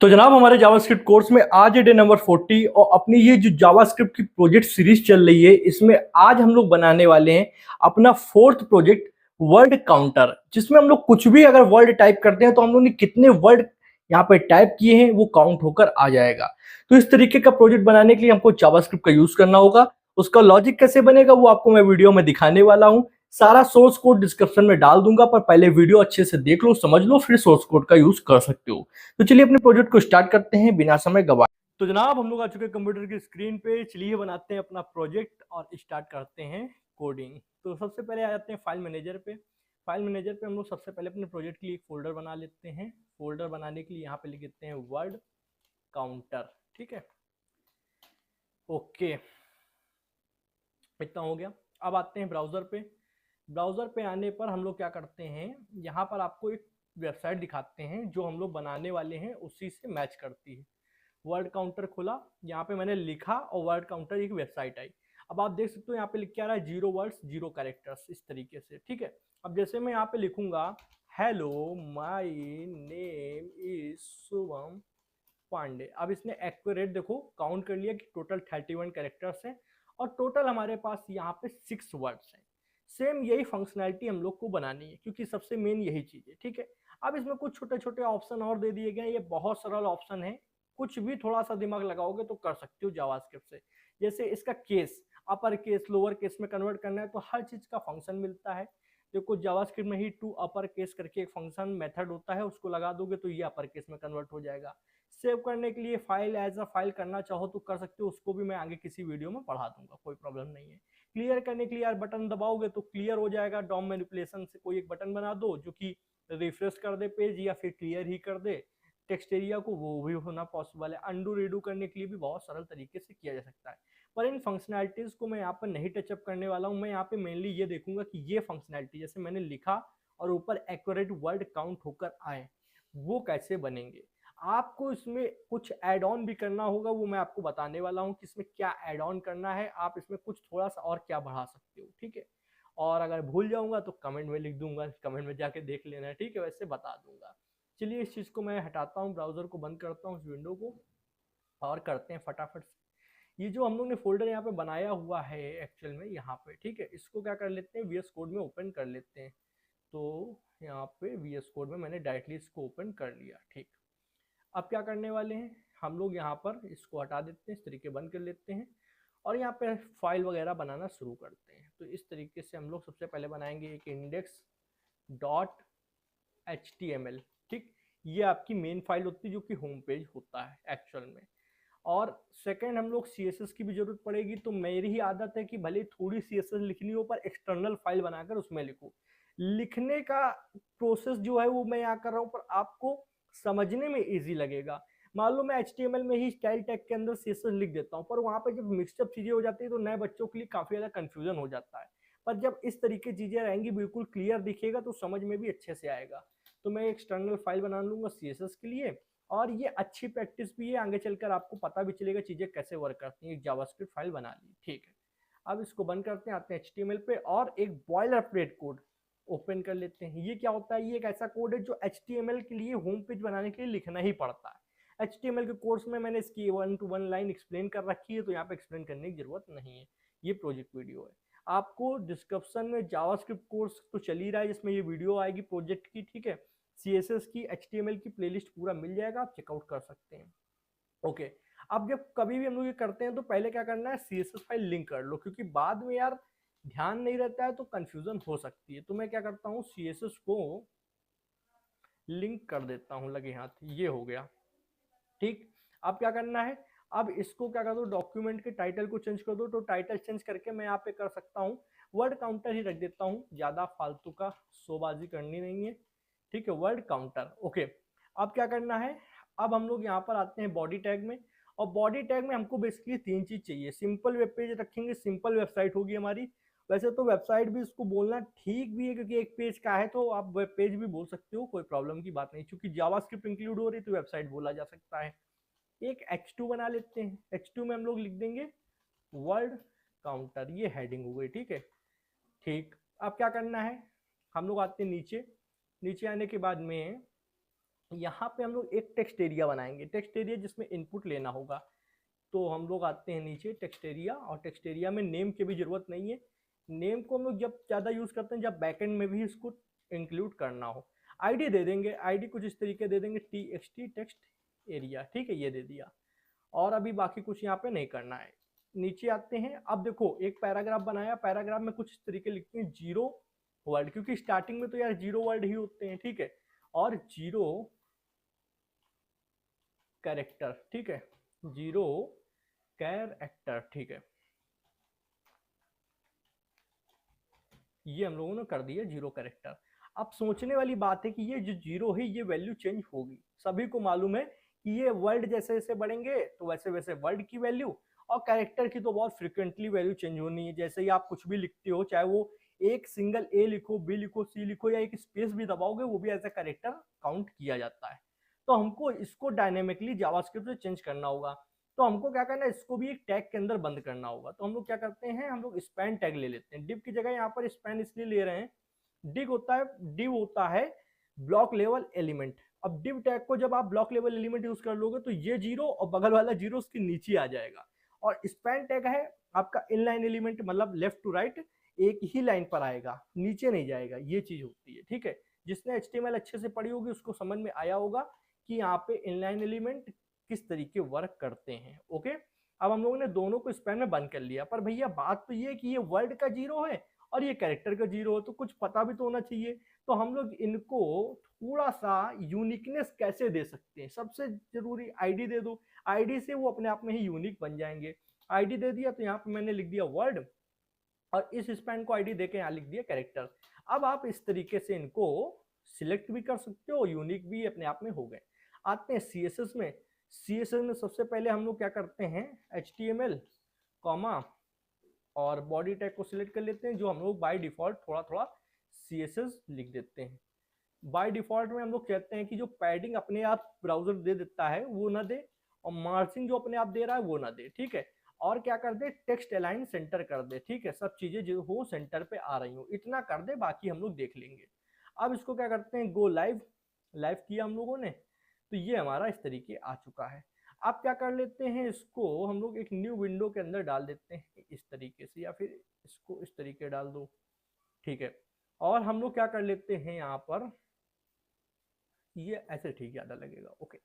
तो जनाब हमारे जावास्क्रिप्ट कोर्स में आज है डे नंबर 40 और अपनी ये जो जावास्क्रिप्ट की प्रोजेक्ट सीरीज चल रही है इसमें आज हम लोग बनाने वाले हैं अपना फोर्थ प्रोजेक्ट वर्ड काउंटर, जिसमें हम लोग कुछ भी अगर वर्ड टाइप करते हैं तो हम लोग ने कितने वर्ड यहाँ पे टाइप किए हैं वो काउंट होकर आ जाएगा। तो इस तरीके का प्रोजेक्ट बनाने के लिए हमको जावास्क्रिप्ट का यूज करना होगा। उसका लॉजिक कैसे बनेगा वो आपको मैं वीडियो में दिखाने वाला हूँ। सारा सोर्स कोड डिस्क्रिप्शन में डाल दूंगा, पर पहले वीडियो अच्छे से देख लो, समझ लो, फिर सोर्स कोड का यूज कर सकते हो। तो चलिए अपने प्रोजेक्ट को स्टार्ट करते हैं बिना समय गवाए। तो जनाब हम लोग आ चुके हैं कंप्यूटर की स्क्रीन पे। चलिए बनाते हैं अपना प्रोजेक्ट और स्टार्ट करते हैं कोडिंग। तो सबसे पहले आ जाते हैं फाइल मैनेजर पे। फाइल मैनेजर पे हम लोग सबसे पहले अपने प्रोजेक्ट के लिए एक फोल्डर बना लेते हैं। फोल्डर बनाने के लिए यहाँ पे लिख देते हैं वर्ड काउंटर। ठीक है, ओके, इतना हो गया। अब आते हैं ब्राउजर पे। ब्राउजर पे आने पर हम लोग क्या करते हैं, यहाँ पर आपको एक वेबसाइट दिखाते हैं जो हम लोग बनाने वाले हैं, उसी से मैच करती है। वर्ड काउंटर खुला, यहाँ पे मैंने लिखा और वर्ड काउंटर एक वेबसाइट आई। अब आप देख सकते हो यहाँ पे लिख के आ रहा है 0 वर्ड्स 0 कैरेक्टर्स, इस तरीके से। ठीक है, अब जैसे मैं यहाँ पे लिखूंगा hello my name is Shubham Pandey, अब इसने एक्यूरेट देखो काउंट कर लिया कि टोटल 31 कैरेक्टर्स हैं और टोटल हमारे पास यहाँ पे 6 वर्ड्स हैं। सेम यही फंक्शनैलिटी हम लोग को बनानी है क्योंकि सबसे मेन यही चीज है। ठीक है, अब इसमें कुछ छोटे छोटे ऑप्शन और दे दिए गए, ये बहुत सरल ऑप्शन है, कुछ भी थोड़ा सा दिमाग लगाओगे तो कर सकते हो जावास्क्रिप्ट से। जैसे इसका case, upper case lower case में कन्वर्ट करना है तो हर चीज का फंक्शन मिलता है। देखो जावास्क्रिप्ट में ही टू अपर केस करके एक फंक्शन मेथड होता है, उसको लगा दोगे तो ये अपर केस में कन्वर्ट हो जाएगा। सेव करने के लिए फाइल एज अ फाइल करना चाहो तो कर सकते हो, उसको भी मैं आगे किसी वीडियो में पढ़ा दूंगा, कोई प्रॉब्लम नहीं है। क्लियर करने के लिए यार बटन दबाओगे तो क्लियर हो जाएगा। डॉम मैनिपुलेशन से कोई एक बटन बना दो जो कि रिफ्रेश कर दे पेज या फिर क्लियर ही कर दे टेक्स्ट एरिया को, वो भी होना पॉसिबल है। अंडू रीडू करने के लिए भी बहुत सरल तरीके से किया जा सकता है, पर इन फंक्शनैलिटीज को मैं यहाँ पर नहीं टचअप करने वाला हूँ। मैं यहाँ पे मेनली ये देखूंगा कि ये फंक्शनैलिटी जैसे मैंने लिखा और ऊपर एक्यूरेट वर्ड काउंट होकर आए वो कैसे बनेंगे। आपको इसमें कुछ ऐड ऑन भी करना होगा, वो मैं आपको बताने वाला हूँ कि इसमें क्या ऐड ऑन करना है, आप इसमें कुछ थोड़ा सा और क्या बढ़ा सकते हो। ठीक है, और अगर भूल जाऊंगा तो कमेंट में लिख दूंगा, कमेंट में जाके देख लेना है। ठीक है, वैसे बता दूंगा। चलिए इस चीज को मैं हटाता हूँ, ब्राउजर को बंद करता हूँ, इस विंडो को, और करते हैं फटाफट से। ये जो हम लोग ने फोल्डर यहाँ पे बनाया हुआ है एक्चुअल में यहाँ पे, ठीक है, इसको क्या कर लेते हैं वीएस कोड में ओपन कर लेते हैं। तो यहाँ पे वीएस कोड में मैंने डायरेक्टली इसको ओपन कर लिया। ठीक, अब क्या करने वाले हैं, हम लोग यहाँ पर इसको हटा देते हैं, इस तरीके बंद कर लेते हैं और यहाँ पे फाइल वगैरह बनाना शुरू करते हैं। तो इस तरीके से हम लोग सबसे पहले बनाएंगे एक इंडेक्स डॉट HTML। ठीक, ये आपकी मेन फाइल होती है जो कि होम पेज होता है एक्चुअल में। और सेकंड हम लोग CSS की भी जरूरत पड़ेगी, तो मेरी ही आदत है कि भले थोड़ी CSS लिखनी हो पर एक्सटर्नल फाइल बनाकर उसमें लिखूं। लिखने का प्रोसेस जो है वो मैं यहाँ कर रहा हूँ, पर आपको समझने में इजी लगेगा। मान लो मैं HTML में ही स्टाइल टैग के अंदर CSS लिख देता हूँ, पर वहां पर जब मिक्सअप चीजें हो जाती है तो नए बच्चों के लिए काफी ज्यादा कंफ्यूजन हो जाता है। पर जब इस तरीके चीजें रहेंगी बिल्कुल क्लियर दिखेगा तो समझ में भी अच्छे से आएगा। तो मैं एक्सटर्नल फाइल बना लूंगा CSS के लिए, और ये अच्छी प्रैक्टिस भी है, आगे चलकर आपको पता भी चलेगा चीजें कैसे वर्क करती हैं। एक जावास्क्रिप्ट फाइल बना ली, ठीक है। अब इसको बंद करते हैं, आते हैं HTML पे और एक बॉयलरप्लेट कोड ओपन कर लेते हैं। ये क्या होता है, ये एक ऐसा कोड है जो HTML के लिए होम पेज बनाने के लिए लिखना ही पड़ता है। HTML के कोर्स में मैंने इसकी 1 to 1 लाइन एक्सप्लेन कर रखी है, तो यहाँ पे एक्सप्लेन करने की जरूरत नहीं है, ये प्रोजेक्ट वीडियो है। आपको डिस्क्रिप्शन में जावास्क्रिप्ट कोर्स तो चल ही रहा है जिसमें ये वीडियो आएगी प्रोजेक्ट की, ठीक है। CSS की HTML की प्लेलिस्ट पूरा मिल जाएगा, आप चेकआउट कर सकते हैं। ओके, अब जब कभी भी हम लोग ये करते हैं तो पहले क्या करना है, CSS फाइल लिंक कर लो, क्योंकि बाद में यार ध्यान नहीं रहता है तो कंफ्यूजन हो सकती है। तो मैं क्या करता हूँ, CSS को लिंक कर देता हूँ लगे हाथ, ये हो गया। ठीक, अब क्या करना है, अब इसको क्या कर दो, डॉक्यूमेंट के टाइटल को चेंज कर दो। तो टाइटल चेंज करके मैं यहाँ पे कर सकता हूँ वर्ड काउंटर ही रख देता हूँ, ज्यादा फालतू का शोबाजी करनी नहीं है। ठीक है, वर्ड काउंटर, ओके। अब क्या करना है, अब हम लोग यहाँ पर आते हैं बॉडी टैग में, और बॉडी टैग में हमको बेसिकली 3 चीज चाहिए। सिंपल वेब पेज रखेंगे, सिंपल वेबसाइट होगी हमारी। वैसे तो वेबसाइट भी इसको बोलना ठीक भी है क्योंकि एक पेज का है, तो आप वेब पेज भी बोल सकते हो, कोई प्रॉब्लम की बात नहीं। क्योंकि जावास्क्रिप्ट इंक्लूड हो रही है तो वेबसाइट बोला जा सकता है। एक H2 बना लेते हैं, H2 में हम लोग लिख देंगे वर्ड काउंटर, ये हेडिंग हो गई, ठीक है। ठीक, अब क्या करना है, हम लोग आते हैं नीचे। नीचे आने के बाद में यहाँ पे हम लोग एक टेक्स्ट एरिया बनाएंगे, टेक्स्ट एरिया जिसमें इनपुट लेना होगा। तो हम लोग आते हैं नीचे टेक्स्ट एरिया, और टेक्स्ट एरिया में नेम की भी जरूरत नहीं है। नेम को हम लोग जब ज़्यादा यूज़ करते हैं जब बैकएंड में भी इसको इंक्लूड करना हो। आईडी दे देंगे, आईडी कुछ इस तरीके दे देंगे, txt टेक्स्ट एरिया, ठीक है, ये दे दिया। और अभी बाकी कुछ यहाँ पे नहीं करना है। नीचे आते हैं, अब देखो एक पैराग्राफ बनाया, पैराग्राफ में कुछ इस तरीके लिखते हैं 0 वर्ड, क्योंकि स्टार्टिंग में तो यार 0 वर्ड ही होते हैं, ठीक है, और 0 कैरेक्टर, ठीक है, 0 कैरेक्टर, ठीक है, ये हम लोगों ने कर दिया 0 कैरेक्टर। अब सोचने वाली बात है कि ये जो 0 है ये वैल्यू चेंज होगी, सभी को मालूम है कि ये वर्ड जैसे जैसे बढ़ेंगे तो वैसे वैसे वर्ड की वैल्यू, और कैरेक्टर की तो बहुत फ्रिक्वेंटली वैल्यू चेंज होनी है। जैसे ही आप कुछ भी लिखते हो, चाहे वो एक सिंगल ए लिखो, बी लिखो, सी लिखो, या एक स्पेस भी दबाओगे, वो भी एज ए कैरेक्टर काउंट किया जाता है। तो हमको इसको डायनेमिकली जावास्क्रिप्ट से चेंज करना होगा। तो हमको क्या करना है, इसको भी एक टैग के अंदर बंद करना होगा। तो हम लोग क्या करते हैं, हम लोग स्पैन टैग ले लेते हैं। डिव की जगह यहाँ पर स्पैन इसलिए ले रहे हैं, डिव होता है ब्लॉक लेवल एलिमेंट। अब डिव टैग को जब आप ब्लॉक लेवल एलिमेंट यूज कर लोगे तो ये 0 और बगल वाला 0 उसके नीचे आ जाएगा। और स्पैन टैग है आपका इनलाइन एलिमेंट, मतलब लेफ्ट टू राइट एक ही लाइन पर आएगा, नीचे नहीं जाएगा, ये चीज होती है, ठीक है। जिसने HTML अच्छे से पढ़ी होगी उसको समझ में आया होगा कि यहाँ पे इनलाइन एलिमेंट किस तरीके वर्क करते हैं, ओके। अब हम लोगों ने दोनों को स्पैन में बंद कर लिया, पर भैया बात तो ये कि ये वर्ड का 0 है और ये कैरेक्टर का 0 है, तो कुछ पता भी तो होना चाहिए। तो हम लोग इनको थोड़ा सा यूनिकनेस कैसे दे सकते हैं, सबसे जरूरी आईडी दे दो, आईडी से वो अपने आप में ही यूनिक बन जाएंगे। आईडी दे दिया तो यहाँ पे मैंने लिख दिया वर्ड, और इस स्पैन को आईडी देके यहाँ लिख दिया कैरेक्टर। अब आप इस तरीके से इनको सिलेक्ट भी कर सकते हो, यूनिक भी अपने आप में हो गए। आते हैं CSS में। CSS में सबसे पहले हम लोग क्या करते हैं, HTML कॉमा और बॉडी टैग को सिलेक्ट कर लेते हैं, जो हम लोग बाय डिफॉल्ट थोड़ा थोड़ा CSS लिख देते हैं। बाय डिफॉल्ट में हम लोग कहते हैं कि जो पैडिंग अपने आप ब्राउजर दे देता है वो ना दे, और मार्जिन जो अपने आप दे रहा है वो ना दे, ठीक है। और क्या कर दे, टेक्स्ट अलाइन सेंटर कर दे, ठीक है, सब चीजें जो हो सेंटर पे आ रही हो, इतना कर दे, बाकी हम लोग देख लेंगे। अब इसको क्या करते हैं, गो लाइव, लाइव किया हम लोगों ने, तो ये हमारा इस तरीके आ चुका है। अब क्या कर लेते हैं, इसको हम लोग एक न्यू विंडो के अंदर डाल देते हैं इस तरीके से, या फिर इसको इस तरीके डाल दो, ठीक है। और हम लोग क्या कर लेते हैं यहाँ पर, ये ऐसे ठीक ज़्यादा लगेगा, ओके।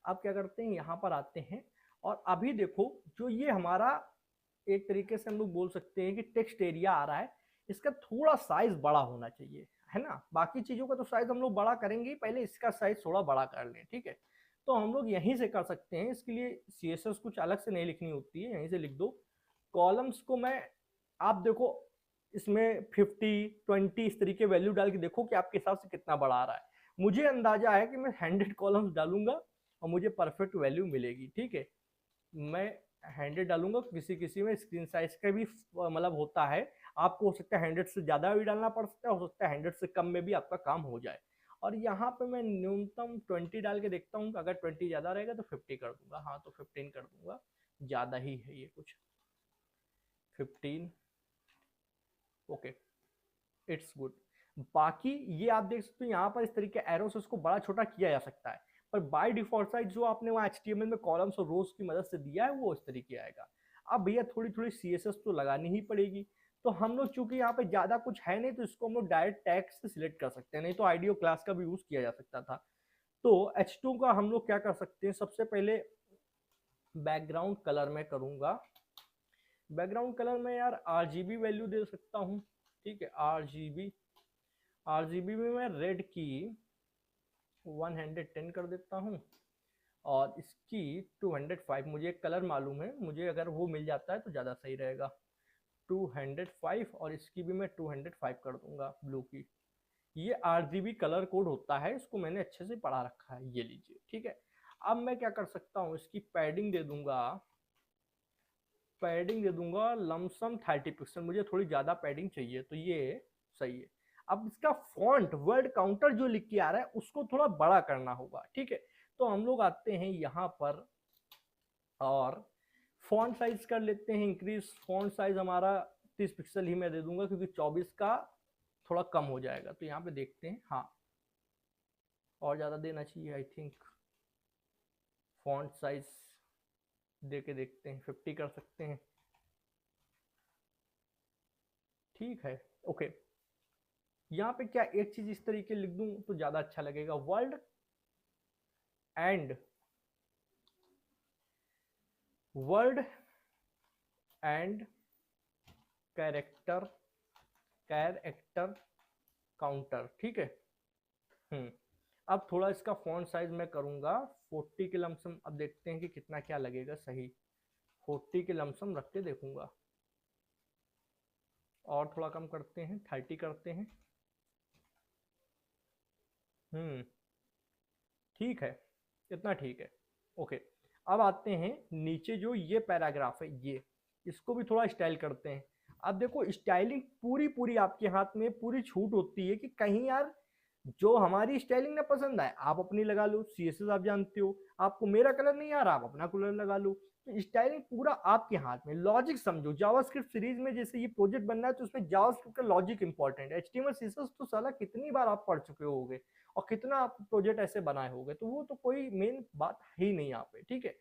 अब क्या करते हैं, यहाँ पर आते हैं, और अभी देखो जो ये हमारा एक तरीके से हम लोग बोल सकते हैं कि टेक्स्ट एरिया आ रहा है, इसका थोड़ा साइज बड़ा होना चाहिए, है ना। बाकी चीज़ों का तो साइज हम लोग बड़ा करेंगे ही, पहले इसका साइज थोड़ा बड़ा कर लें, ठीक है। तो हम लोग यहीं से कर सकते हैं, इसके लिए CSS कुछ अलग से नहीं लिखनी होती है, यहीं से लिख दो। कॉलम्स को मैं, आप देखो इसमें 50 20 इस तरीके वैल्यू डाल के देखो कि आपके हिसाब से कितना बड़ा आ रहा है। मुझे अंदाजा है कि मैं 100 कॉलम्स डालूंगा और मुझे परफेक्ट वैल्यू मिलेगी, ठीक है। मैं 100 डालूंगा, किसी किसी में स्क्रीन साइज का भी मतलब होता है, आपको हो सकता है 100 से ज़्यादा भी डालना पड़ सकता है, हो सकता है 100 से कम में भी आपका काम हो जाए। और यहाँ पे मैं न्यूनतम 20 डाल के देखता हूँ, अगर 20 ज़्यादा रहेगा तो 50 कर दूंगा, हाँ तो 15 कर दूंगा, ज़्यादा ही है ये कुछ, 15, ओके, इट्स गुड। बाकी ये आप देख सकते हो यहाँ पर इस तरीके एरो से उसको बड़ा छोटा किया जा सकता है, पर बाय डिफॉल्ट साइज जो आपने वहाँ HTML में कॉलम्स और रोज की मदद से दिया है वो इस तरीके आएगा। अब भैया थोड़ी थोड़ी CSS तो लगानी ही पड़ेगी, तो हम लोग चूंकि यहाँ पे ज्यादा कुछ है नहीं, तो इसको हम लोग डायरेक्ट टैग से सिलेक्ट कर सकते हैं, नहीं तो आईडियो क्लास का भी यूज किया जा सकता था। तो H2 का हम लोग क्या कर सकते हैं, सबसे पहले बैकग्राउंड कलर में करूंगा, बैकग्राउंड कलर में यार RGB वैल्यू दे सकता हूँ, ठीक है, RGB में मैं रेड की 110 कर देता हूँ, और इसकी 205, मुझे एक कलर मालूम है, मुझे अगर वो मिल जाता है तो ज़्यादा सही रहेगा, 205, और इसकी भी मैं 205 कर दूंगा ब्लू की। ये RGB कलर कोड होता है, इसको मैंने अच्छे से पढ़ा रखा है, ये लीजिए, ठीक है। अब मैं क्या कर सकता हूँ, इसकी पैडिंग दे दूंगा, पैडिंग दे दूंगा लमसम 30 पिक्सल, मुझे थोड़ी ज़्यादा पैडिंग चाहिए, तो ये सही है। अब इसका फॉन्ट वर्ड काउंटर जो लिख के आ रहा है उसको थोड़ा बड़ा करना होगा, ठीक है। तो हम लोग आते हैं यहाँ पर और फॉन्ट साइज कर लेते हैं इंक्रीज, फॉन्ट साइज हमारा 30 पिक्सल ही मैं दे दूंगा, क्योंकि 24 का थोड़ा कम हो जाएगा। तो यहाँ पे देखते हैं, हाँ और ज़्यादा देना चाहिए आई थिंक। फॉन्ट साइज दे के देखते हैं, 50 कर सकते हैं, ठीक है। ओके, यहाँ पे क्या एक चीज इस तरीके लिख दूं तो ज़्यादा अच्छा लगेगा, वर्ल्ड एंड कैरेक्टर काउंटर, ठीक है। अब थोड़ा इसका फॉन्ट साइज मैं करूंगा 40 के लमसम। अब देखते हैं कि कितना क्या लगेगा सही, 40 के लमसम रख के देखूंगा। और थोड़ा कम करते हैं, 30 करते हैं। ठीक है, इतना ठीक है। ओके, अब आते हैं नीचे जो ये पैराग्राफ है, ये इसको भी थोड़ा स्टाइल करते हैं। अब देखो स्टाइलिंग पूरी पूरी आपके हाथ में, पूरी छूट होती है कि कहीं यार जो हमारी स्टाइलिंग ना पसंद आए आप अपनी लगा लो, सीएसएस आप जानते हो, आपको मेरा कलर नहीं आ रहा आप अपना कलर लगा लो। तो स्टाइलिंग पूरा आपके हाथ में। लॉजिक समझो, जावास्क्रिप्ट सीरीज में जैसे ये प्रोजेक्ट बनना है तो उसमें जावास्क्रिप्ट का लॉजिक इंपॉर्टेंट है। एचटीएमएल सीएसएस तो साला कितनी बार आप पढ़ चुके होगे और कितना आप प्रोजेक्ट ऐसे बनाए होंगे, तो वो तो कोई मेन बात ही नहीं यहाँ पे, ठीक है।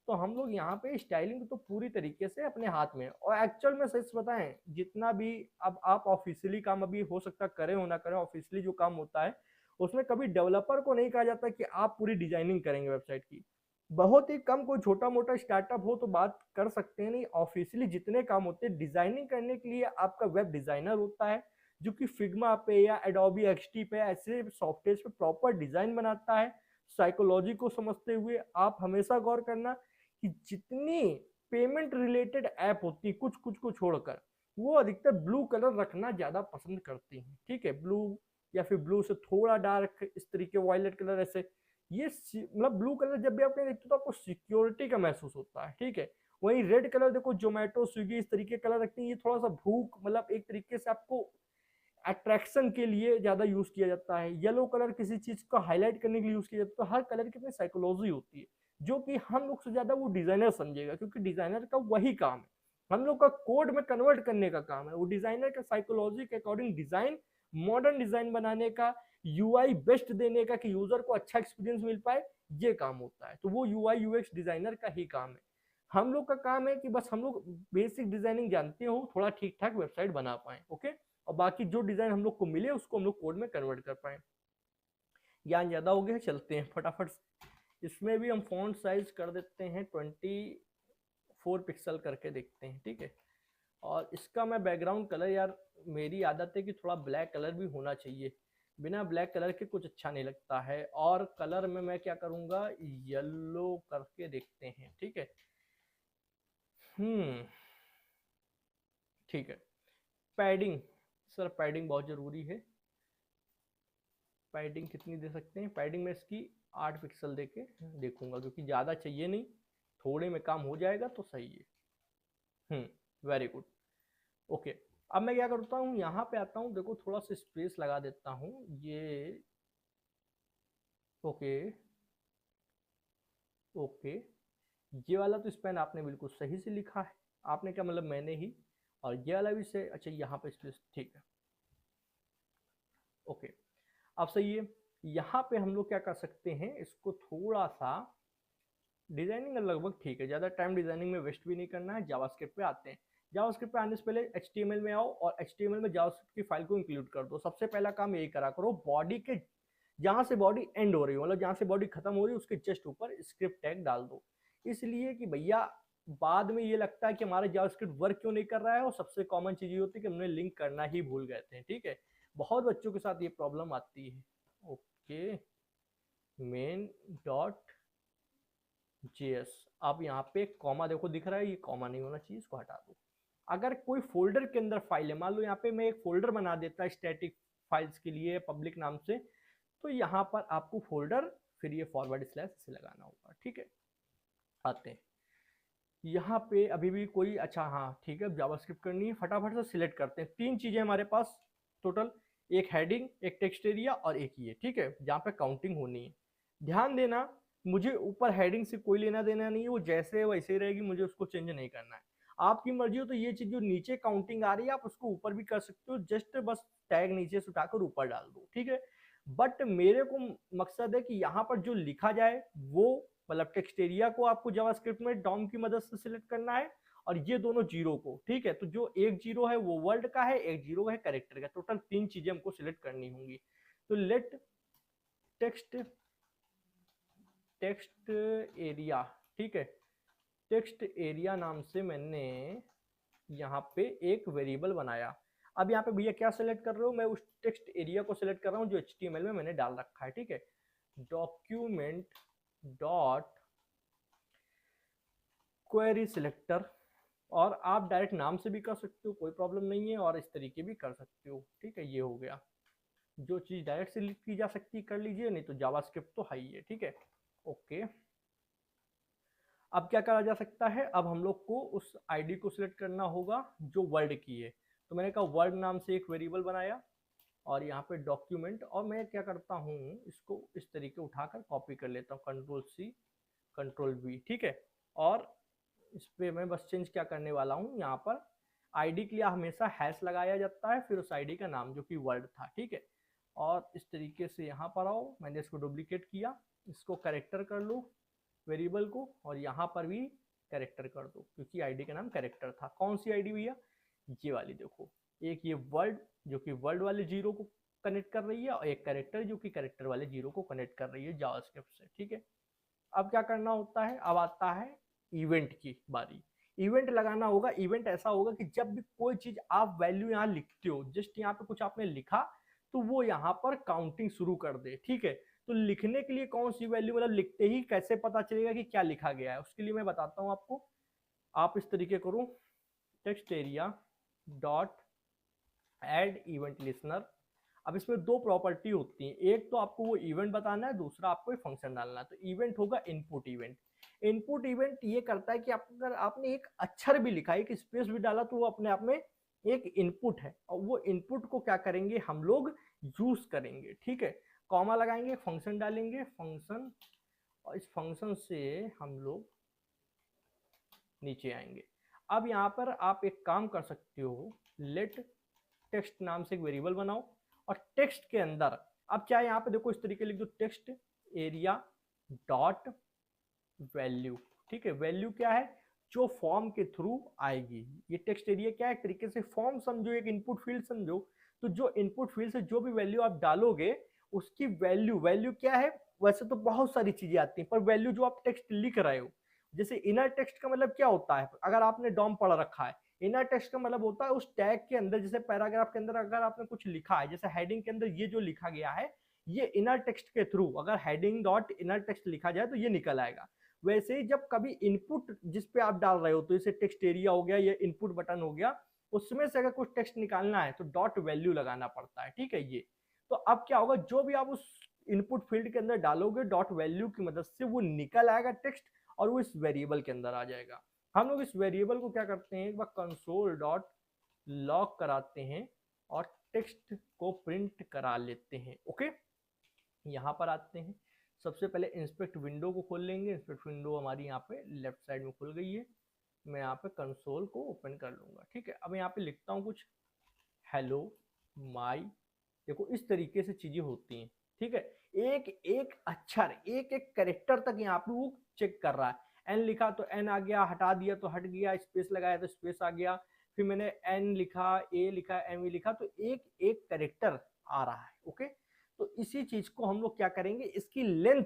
तो हम लोग यहाँ पे स्टाइलिंग तो पूरी तरीके से अपने हाथ में, और एक्चुअल में सच बताएं जितना भी अब आप ऑफिशियली काम अभी हो सकता करें हो ना करें, ऑफिशियली जो काम होता है उसमें कभी डेवलपर को नहीं कहा जाता कि आप पूरी डिजाइनिंग करेंगे वेबसाइट की। बहुत ही कम कोई छोटा मोटा स्टार्टअप हो तो बात कर सकते हैं, नहीं ऑफिशियली जितने काम होते हैं डिजाइनिंग करने के लिए आपका वेब डिजाइनर होता है, जो कि फिग्मा पे या एडोबी एक्सटी पे ऐसे सॉफ्टवेयर पे प्रॉपर डिजाइन बनाता है। साइकोलॉजी को समझते हुए आप हमेशा गौर करना कि जितनी पेमेंट रिलेटेड ऐप होती है कुछ कुछ को छोड़कर, वो अधिकतर ब्लू कलर रखना ज्यादा पसंद करती हैं, ठीक है। ब्लू या फिर ब्लू से थोड़ा डार्क इस तरीके वायलेट कलर, ऐसे ये मतलब ब्लू कलर जब भी आप देखते हो तो आपको सिक्योरिटी का महसूस होता है, ठीक है। वही रेड कलर देखो जोमेटो स्विगी इस तरीके कलर रखती है, ये थोड़ा सा भूख मतलब एक तरीके से आपको अट्रैक्शन के लिए ज्यादा यूज किया जाता है। येलो कलर किसी चीज को हाईलाइट करने के लिए यूज किया जाता है। तो हर कलर की अपनी साइकोलॉजी होती है, जो कि हम लोग से ज्यादा वो डिजाइनर समझेगा, क्योंकि डिजाइनर का वही काम है, हम लोग का कोड में कन्वर्ट करने का काम है। वो डिजाइनर का साइकोलॉजी के अकॉर्डिंग डिजाइन, मॉडर्न डिजाइन बनाने का, यूआई बेस्ट देने का कि यूजर को अच्छा एक्सपीरियंस मिल पाए, ये काम होता है। तो वो यूआई यूएक्स डिजाइनर का ही काम है। हम लोग का काम है कि बस हम लोग बेसिक डिजाइनिंग जानते हो, थोड़ा ठीक ठाक वेबसाइट बना पाए, ओके। और बाकी जो डिजाइन हम लोग को मिले उसको हम लोग कोड में कन्वर्ट कर पाए। ज्ञान ज्यादा हो गया, चलते हैं फटाफट। इसमें भी हम फॉन्ट साइज कर देते हैं 24 पिक्सल करके देखते हैं, ठीक है। और इसका मैं बैकग्राउंड कलर, यार मेरी आदत है कि थोड़ा ब्लैक कलर भी होना चाहिए, बिना ब्लैक कलर के कुछ अच्छा नहीं लगता है। और कलर में मैं क्या करूंगा, येलो करके देखते हैं, ठीक है। ठीक है। पैडिंग, सर पैडिंग बहुत जरूरी है। पैडिंग कितनी दे सकते हैं, पैडिंग में इसकी 8 पिक्सल देके देखूंगा, क्योंकि ज़्यादा चाहिए नहीं, थोड़े में काम हो जाएगा तो सही है। Very good. ओके, अब मैं क्या करता हूँ, यहाँ पे आता हूँ, देखो थोड़ा सा स्पेस लगा देता हूँ ये। ओके ओके, ये वाला तो स्पेन आपने बिल्कुल सही से लिखा है, आपने क्या मतलब मैंने ही। और ये वाला भी से अच्छा, यहाँ पे स्पेस ठीक है। ओके, अब सही है। यहाँ पे हम लोग क्या कर सकते हैं, इसको थोड़ा सा डिजाइनिंग लगभग ठीक है, ज़्यादा टाइम डिजाइनिंग में वेस्ट भी नहीं करना है। जावास्क्रिप्ट पे आते हैं। जावास्क्रिप्ट पे आने से पहले एचटीएमएल में आओ और एचटीएमएल में जावास्क्रिप्ट की फाइल को इंक्लूड कर दो। सबसे पहला काम यही करा करो, बॉडी के जहाँ से बॉडी एंड हो रही हो, मतलब जहाँ से बॉडी खत्म हो रही है उसके जस्ट ऊपर स्क्रिप्ट टैग डाल दो। इसलिए कि भैया बाद में ये लगता है कि हमारा जावास्क्रिप्ट वर्क क्यों नहीं कर रहा है, और सबसे कॉमन चीज ये होती है कि हमने लिंक करना ही भूल गए थे, ठीक है। बहुत बच्चों के साथ ये प्रॉब्लम आती है। ओके, मेन डॉट जेएस, अब यहाँ पे कॉमा देखो दिख रहा है, ये कॉमा नहीं होना चाहिए, इसको हटा दो। अगर कोई फोल्डर के अंदर फाइल है, मान लो यहाँ पे मैं एक फोल्डर बना देता स्टैटिक फाइल्स के लिए पब्लिक नाम से, तो यहाँ पर आपको फोल्डर फिर ये फॉरवर्ड स्लैश से लगाना होगा, ठीक है। आते हैं यहाँ पे, अभी भी कोई अच्छा, हाँ ठीक है, जावास्क्रिप्ट करनी है, फटाफट से सिलेक्ट करते हैं। 3 चीजें हमारे पास टोटल, एक हेडिंग, एक टेक्स्ट एरिया और एक ये, ठीक है, जहाँ पे काउंटिंग होनी है। ध्यान देना, मुझे ऊपर हेडिंग से कोई लेना देना नहीं है, वो जैसे वैसे ही रहेगी, मुझे उसको चेंज नहीं करना है। आपकी मर्जी हो तो ये चीज जो नीचे काउंटिंग आ रही है आप उसको ऊपर भी कर सकते हो, जस्ट बस टैग नीचे से उठाकर ऊपर डाल दो, ठीक है। बट मेरे को मकसद है कि यहाँ पर जो लिखा जाए वो मतलब टेक्स्ट एरिया को आपको जावास्क्रिप्ट में डॉम की मदद से सिलेक्ट करना है, और ये दोनों जीरो को, ठीक है। तो जो एक जीरो है वो वर्ड का है, एक जीरो है कैरेक्टर का, टोटल 3 चीजें हमको सिलेक्ट करनी होंगी। तो लेट टेक्स्ट टेक्स्ट एरिया, ठीक है, टेक्स्ट एरिया नाम से मैंने यहाँ पे एक वेरिएबल बनाया। अब यहाँ पे भैया क्या सिलेक्ट कर रहे हो, मैं उस टेक्स्ट एरिया को सिलेक्ट कर रहा हूँ जो HTML में मैंने डाल रखा है, ठीक है। डॉक्यूमेंट डॉट क्वेरी सिलेक्टर, और आप डायरेक्ट नाम से भी कर सकते हो, कोई प्रॉब्लम नहीं है, और इस तरीके भी कर सकते हो, ठीक है। ये हो गया, जो चीज डायरेक्ट सिलेक्ट की जा सकती है कर लीजिए, नहीं तो जावास्क्रिप्ट तो है ही है, ठीक है। ओके, अब क्या करा जा सकता है, अब हम लोग को उस आईडी को सिलेक्ट करना होगा जो वर्ड की है। तो मैंने कहा वर्ड नाम से एक वेरिएबल बनाया, और यहाँ पे डॉक्यूमेंट, और मैं क्या करता हूँ इसको इस तरीके उठाकर कॉपी कर लेता हूँ, Ctrl+C Ctrl+V, ठीक है। और इस पे मैं बस चेंज क्या करने वाला हूँ, यहाँ पर आईडी के लिए हमेशा हैश लगाया जाता है, फिर उस आईडी का नाम जो कि वर्ड था, ठीक है। और इस तरीके से यहाँ पर आओ, मैंने इसको डुप्लीकेट किया, इसको करेक्टर कर लो वेरिएबल को, और यहाँ पर भी कैरेक्टर कर दो, क्योंकि आईडी का नाम कैरेक्टर था। कौन सी आईडी भैया, ये वाली देखो, एक ये वर्ड जो कि वर्ड वाले जीरो को कनेक्ट कर रही है, और एक कैरेक्टर जो कि कैरेक्टर वाले जीरो को कनेक्ट कर रही है जावास्क्रिप्ट से, ठीक है। अब क्या करना होता है, अब आता है इवेंट की बारी। इवेंट लगाना होगा। इवेंट ऐसा होगा कि जब भी कोई चीज आप वैल्यू यहाँ लिखते हो, जस्ट यहाँ पे कुछ आपने लिखा, तो वो यहाँ पर काउंटिंग शुरू कर दे, ठीक है। तो लिखने के लिए कौन सी वैल्यू, मतलब लिखते ही कैसे पता चलेगा कि क्या लिखा गया है, उसके लिए मैं बताता हूँ आपको। आप इस तरीके करो, text area dot add event listener. अब इसमें दो प्रॉपर्टी होती हैं, एक तो आपको वो इवेंट बताना है, दूसरा आपको एक फंक्शन डालना है। तो इवेंट होगा इनपुट इवेंट। इनपुट इवेंट ये करता है कि अगर आपने एक अक्षर भी लिखा, एक स्पेस भी डाला, तो वो अपने आप में एक इनपुट है, और वो इनपुट को क्या करेंगे हम लोग यूज करेंगे, ठीक है। कॉमा लगाएंगे, फंक्शन डालेंगे, फंक्शन, और इस फंक्शन से हम लोग नीचे आएंगे। अब यहाँ पर आप एक काम कर सकते हो, लेट टेक्स्ट नाम से एक वेरिएबल बनाओ, और टेक्स्ट के अंदर अब क्या है, यहाँ पे देखो इस तरीके लिख दो, टेक्स्ट एरिया डॉट वैल्यू, ठीक है। वैल्यू क्या है, जो फॉर्म के थ्रू आएगी। ये टेक्स्ट एरिया क्या है, एक तरीके से फॉर्म समझो, एक इनपुट फील्ड समझो। तो जो इनपुट फील्ड से जो भी वैल्यू आप डालोगे, उसकी वैल्यू, वैल्यू क्या है, वैसे तो बहुत सारी चीजें आती हैं, पर वैल्यू जो आप टेक्स्ट लिख रहे हो, जैसे इनर टेक्स्ट का मतलब क्या होता है, अगर आपने डॉम पढ़ रखा है, इनर टेक्स्ट का मतलब होता है उस टैग के अंदर, जैसे पैराग्राफ के अंदर अगर आपने कुछ लिखा है, जैसे हेडिंग के अंदर ये जो लिखा गया है, ये इनर टेक्स्ट के थ्रू अगर हेडिंग डॉट इनर टेक्स्ट लिखा जाए तो ये निकल आएगा। वैसे ही जब कभी इनपुट जिस पे आप डाल रहे हो, तो इसे टेक्स्ट एरिया हो गया, ये इनपुट बटन हो गया, उसमें से अगर कुछ टेक्स्ट निकालना है तो डॉट वैल्यू लगाना पड़ता है, ठीक है। ये तो अब क्या होगा, जो भी आप उस इनपुट फील्ड के अंदर डालोगे, डॉट वैल्यू की मदद से वो निकल आएगा टेक्स्ट, और वो इस वेरिएबल के अंदर आ जाएगा। हम लोग इस वेरिएबल को क्या करते हैं, एक बार कंसोल डॉट लॉग कराते हैं, और टेक्स्ट को प्रिंट करा लेते हैं। ओके, यहाँ पर आते हैं, सबसे पहले इंस्पेक्ट विंडो को खोल लेंगे। इंस्पेक्ट विंडो हमारी यहाँ पे लेफ्ट साइड में खुल गई है। मैं यहाँ पे कंसोल को ओपन कर लूंगा, ठीक है। अब यहाँ पे लिखता हूँ कुछ, हेलो माई, देखो इस तरीके से चीजें होती हैं, ठीक है। एक एक अक्षर, एक एक कैरेक्टर तक यहाँ पे वो चेक कर रहा है। एन लिखा तो एन आ गया, हटा दिया तो हट गया, स्पेस लगाया तो स्पेस आ गया, फिर मैंने एन लिखा, ए लिखा, एम ई लिखा, तो एक एक कैरेक्टर आ रहा है। ओके, तो इसी चीज को हम लोग क्या करेंगे, इसकी लेंथ,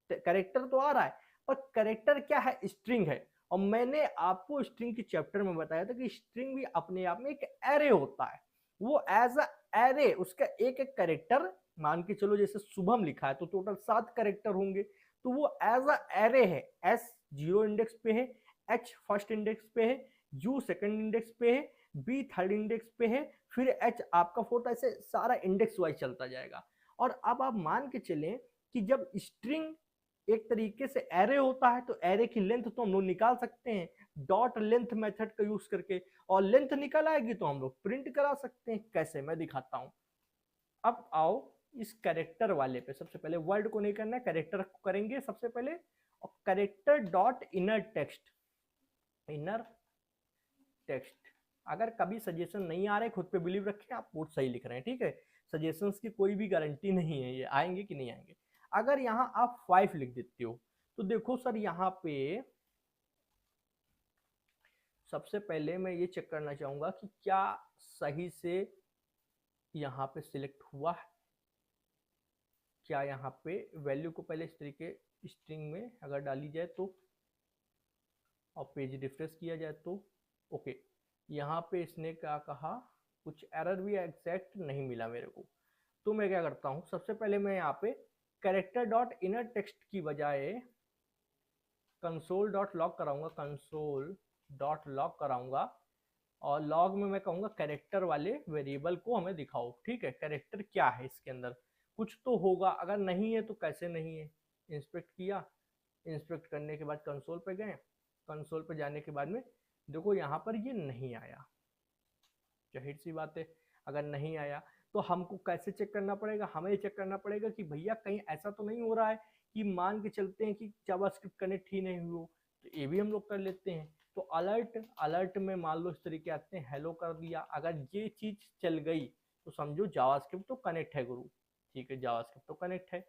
कैरेक्टर तो आ रहा है, पर कैरेक्टर क्या है, स्ट्रिंग है। और मैंने आपको स्ट्रिंग के चैप्टर में बताया था कि स्ट्रिंग भी अपने आप में एक एरे होता है। वो एज अ एरे, उसका एक एक कैरेक्टर, मान के चलो जैसे शुभम लिखा है तो टोटल 7 कैरेक्टर होंगे, तो वो एज अ एरे है। एस 0 इंडेक्स पे है, एच फर्स्ट इंडेक्स पे है, यू सेकंड इंडेक्स पे है, बी थर्ड इंडेक्स पे है, फिर एच आपका फोर्थ, ऐसे सारा इंडेक्स वाइज चलता जाएगा। और अब आप मान के चलें कि जब स्ट्रिंग एक तरीके से एरे होता है, तो एरे की लेंथ तो हम लोग निकाल सकते हैं डॉट लेंथ मेथड का यूज करके, और लेंथ निकल आएगी तो हम लोग प्रिंट करा सकते हैं। कैसे, मैं दिखाता हूं। अब आओ इस कैरेक्टर वाले पे, सबसे पहले वर्ड को नहीं करना है, कैरेक्टर को करेंगे सबसे पहले। और character dot inner text, inner text, अगर कभी सजेशन नहीं आ रहे, खुद पे बिलीव रखें, आप कोड सही लिख रहे हैं, ठीक है। सजेशंस की कोई भी गारंटी नहीं है ये आएंगे कि नहीं आएंगे। अगर यहाँ आप 5 लिख देते हो तो देखो सर यहाँ पे सबसे पहले मैं ये चेक करना चाहूंगा कि क्या सही से यहाँ पे सिलेक्ट हुआ है, क्या यहाँ पे वैल्यू को पहले इस तरीके स्ट्रिंग में अगर डाली जाए तो और पेज रिफ्रेश किया जाए तो ओके। यहाँ पे इसने क्या कहा, कुछ एरर भी एग्जैक्ट नहीं मिला मेरे को। तो मैं क्या करता हूँ, सबसे पहले मैं यहाँ पे कैरेक्टर डॉट इनर टेक्स्ट की बजाय कंसोल डॉट लॉग कराऊंगा, कंसोल डॉट लॉग कराऊंगा और लॉग में मैं कहूँगा कैरेक्टर वाले वेरिएबल को हमें दिखाओ। ठीक है, कैरेक्टर क्या है इसके अंदर, कुछ तो होगा, अगर नहीं है तो कैसे नहीं है। इंस्पेक्ट किया, इंस्पेक्ट करने के बाद कंसोल पे गए, कंसोल पे जाने के बाद में देखो यहाँ पर ये नहीं आया। जाहिर सी बात है अगर नहीं आया तो हमको कैसे चेक करना पड़ेगा, हमें चेक करना पड़ेगा कि भैया कहीं ऐसा तो नहीं हो रहा है कि मान के चलते हैं कि जावास्क्रिप्ट कनेक्ट ही नहीं हुआ, तो ये भी हम लोग कर लेते हैं। तो अलर्ट, अलर्ट में मान लो इस तरीके आते हैं, हेलो कर दिया, अगर ये चीज चल गई तो समझो जावास्क्रिप्ट तो कनेक्ट है गुरु। ठीक है, जावास्क्रिप्ट तो कनेक्ट है,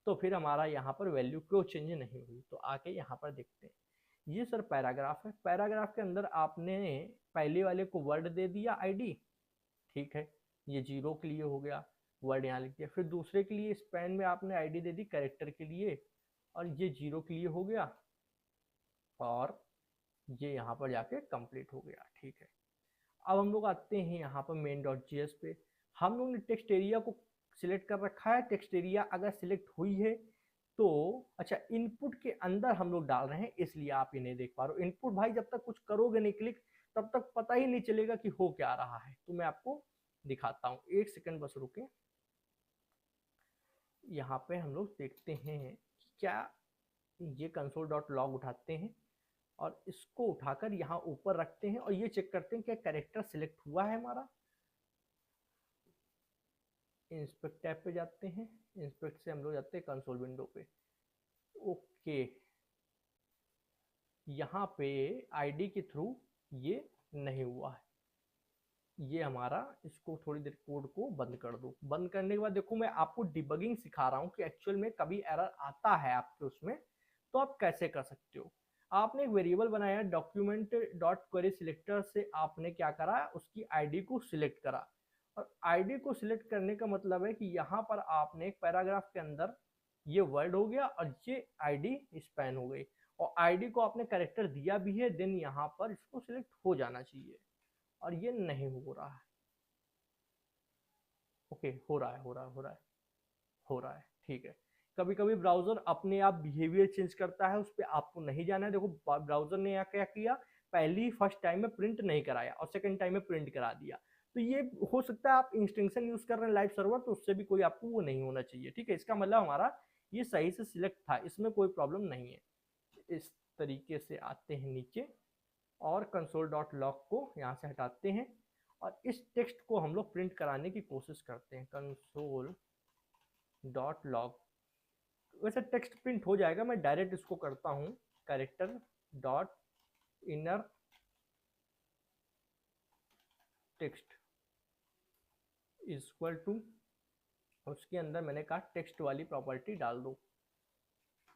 तो फिर हमारा यहाँ पर वैल्यू क्यों चेंज नहीं हुई। तो आके यहाँ पर देखते हैं, ये सर पैराग्राफ है, पैराग्राफ के अंदर आपने पहले वाले को वर्ड दे दिया आईडी, ठीक है, ये 0 के लिए हो गया, वर्ड यहाँ लिख दिया। फिर दूसरे के लिए स्पैन में आपने आईडी दे दी कैरेक्टर के लिए और ये 0 के लिए हो गया और ये यहाँ पर जाके कंप्लीट हो गया। ठीक है, अब हम लोग आते हैं यहाँ पर main.js पे। हम लोग ने टेक्स्ट एरिया को सिलेक्ट कर रखा है, टेक्स्ट एरिया अगर सिलेक्ट हुई है तो अच्छा इनपुट के अंदर हम लोग डाल रहे हैं इसलिए आप ये नहीं देख पा रहे हो। इनपुट भाई जब तक कुछ करोगे नहीं क्लिक तब तक पता ही नहीं चलेगा कि हो क्या रहा है। तो मैं आपको दिखाता हूँ, 1 सेकंड बस रुके। यहाँ पे हम लोग देखते हैं कि क्या ये कंसोल डॉट लॉग उठाते हैं और इसको उठाकर यहाँ ऊपर रखते हैं और ये चेक करते हैं क्या कैरेक्टर सिलेक्ट हुआ है हमारा। इंस्पेक्ट टैब पे जाते हैं, इंस्पेक्ट से हम लोग जाते हैं कंसोल विंडो पे। ओके, यहाँ पे आईडी के थ्रू ये नहीं हुआ है, ये हमारा, इसको थोड़ी देर कोड को बंद कर दो। बंद करने के बाद देखो मैं आपको डिबगिंग सिखा रहा हूँ कि एक्चुअल में कभी एरर आता है आपके उसमें तो आप कैसे कर सकते हो। आपने एक वेरिएबल बनाया डॉक्यूमेंट डॉट क्वेरी सिलेक्टर से, आपने क्या करा, उसकी आईडी को सिलेक्ट करा और आईडी को सिलेक्ट करने का मतलब है कि यहाँ पर आपने एक पैराग्राफ के अंदर ये वर्ड हो गया और ये आईडी स्पैन हो गई और आईडी को आपने कैरेक्टर दिया भी है, देन यहाँ पर इसको सिलेक्ट हो जाना चाहिए और ये नहीं हो रहा है। ओके, हो रहा है, हो रहा है, हो रहा है, हो रहा है। ठीक है, कभी कभी ब्राउजर अपने आप बिहेवियर चेंज करता है, उस पर आपको नहीं जाना है। देखो ब्राउजर ने यहाँ क्या किया, पहली फर्स्ट टाइम में प्रिंट नहीं कराया और सेकंड टाइम में प्रिंट करा दिया। तो ये हो सकता है आप इंस्टेंशन यूज कर रहे हैं लाइव सर्वर, तो उससे भी कोई आपको वो नहीं होना चाहिए। ठीक है, इसका मतलब हमारा ये सही से सिलेक्ट था, इसमें कोई प्रॉब्लम नहीं है। इस तरीके से आते हैं नीचे और कंसोल डॉट लॉग को यहाँ से हटाते हैं और इस टेक्स्ट को हम लोग प्रिंट कराने की कोशिश करते हैं, कंसोल डॉट लॉग। वैसे टेक्स्ट प्रिंट हो जाएगा, मैं डायरेक्ट इसको करता हूँ character dot inner text equal to, उसके अंदर मैंने कहा टेक्स्ट वाली प्रॉपर्टी डाल दो।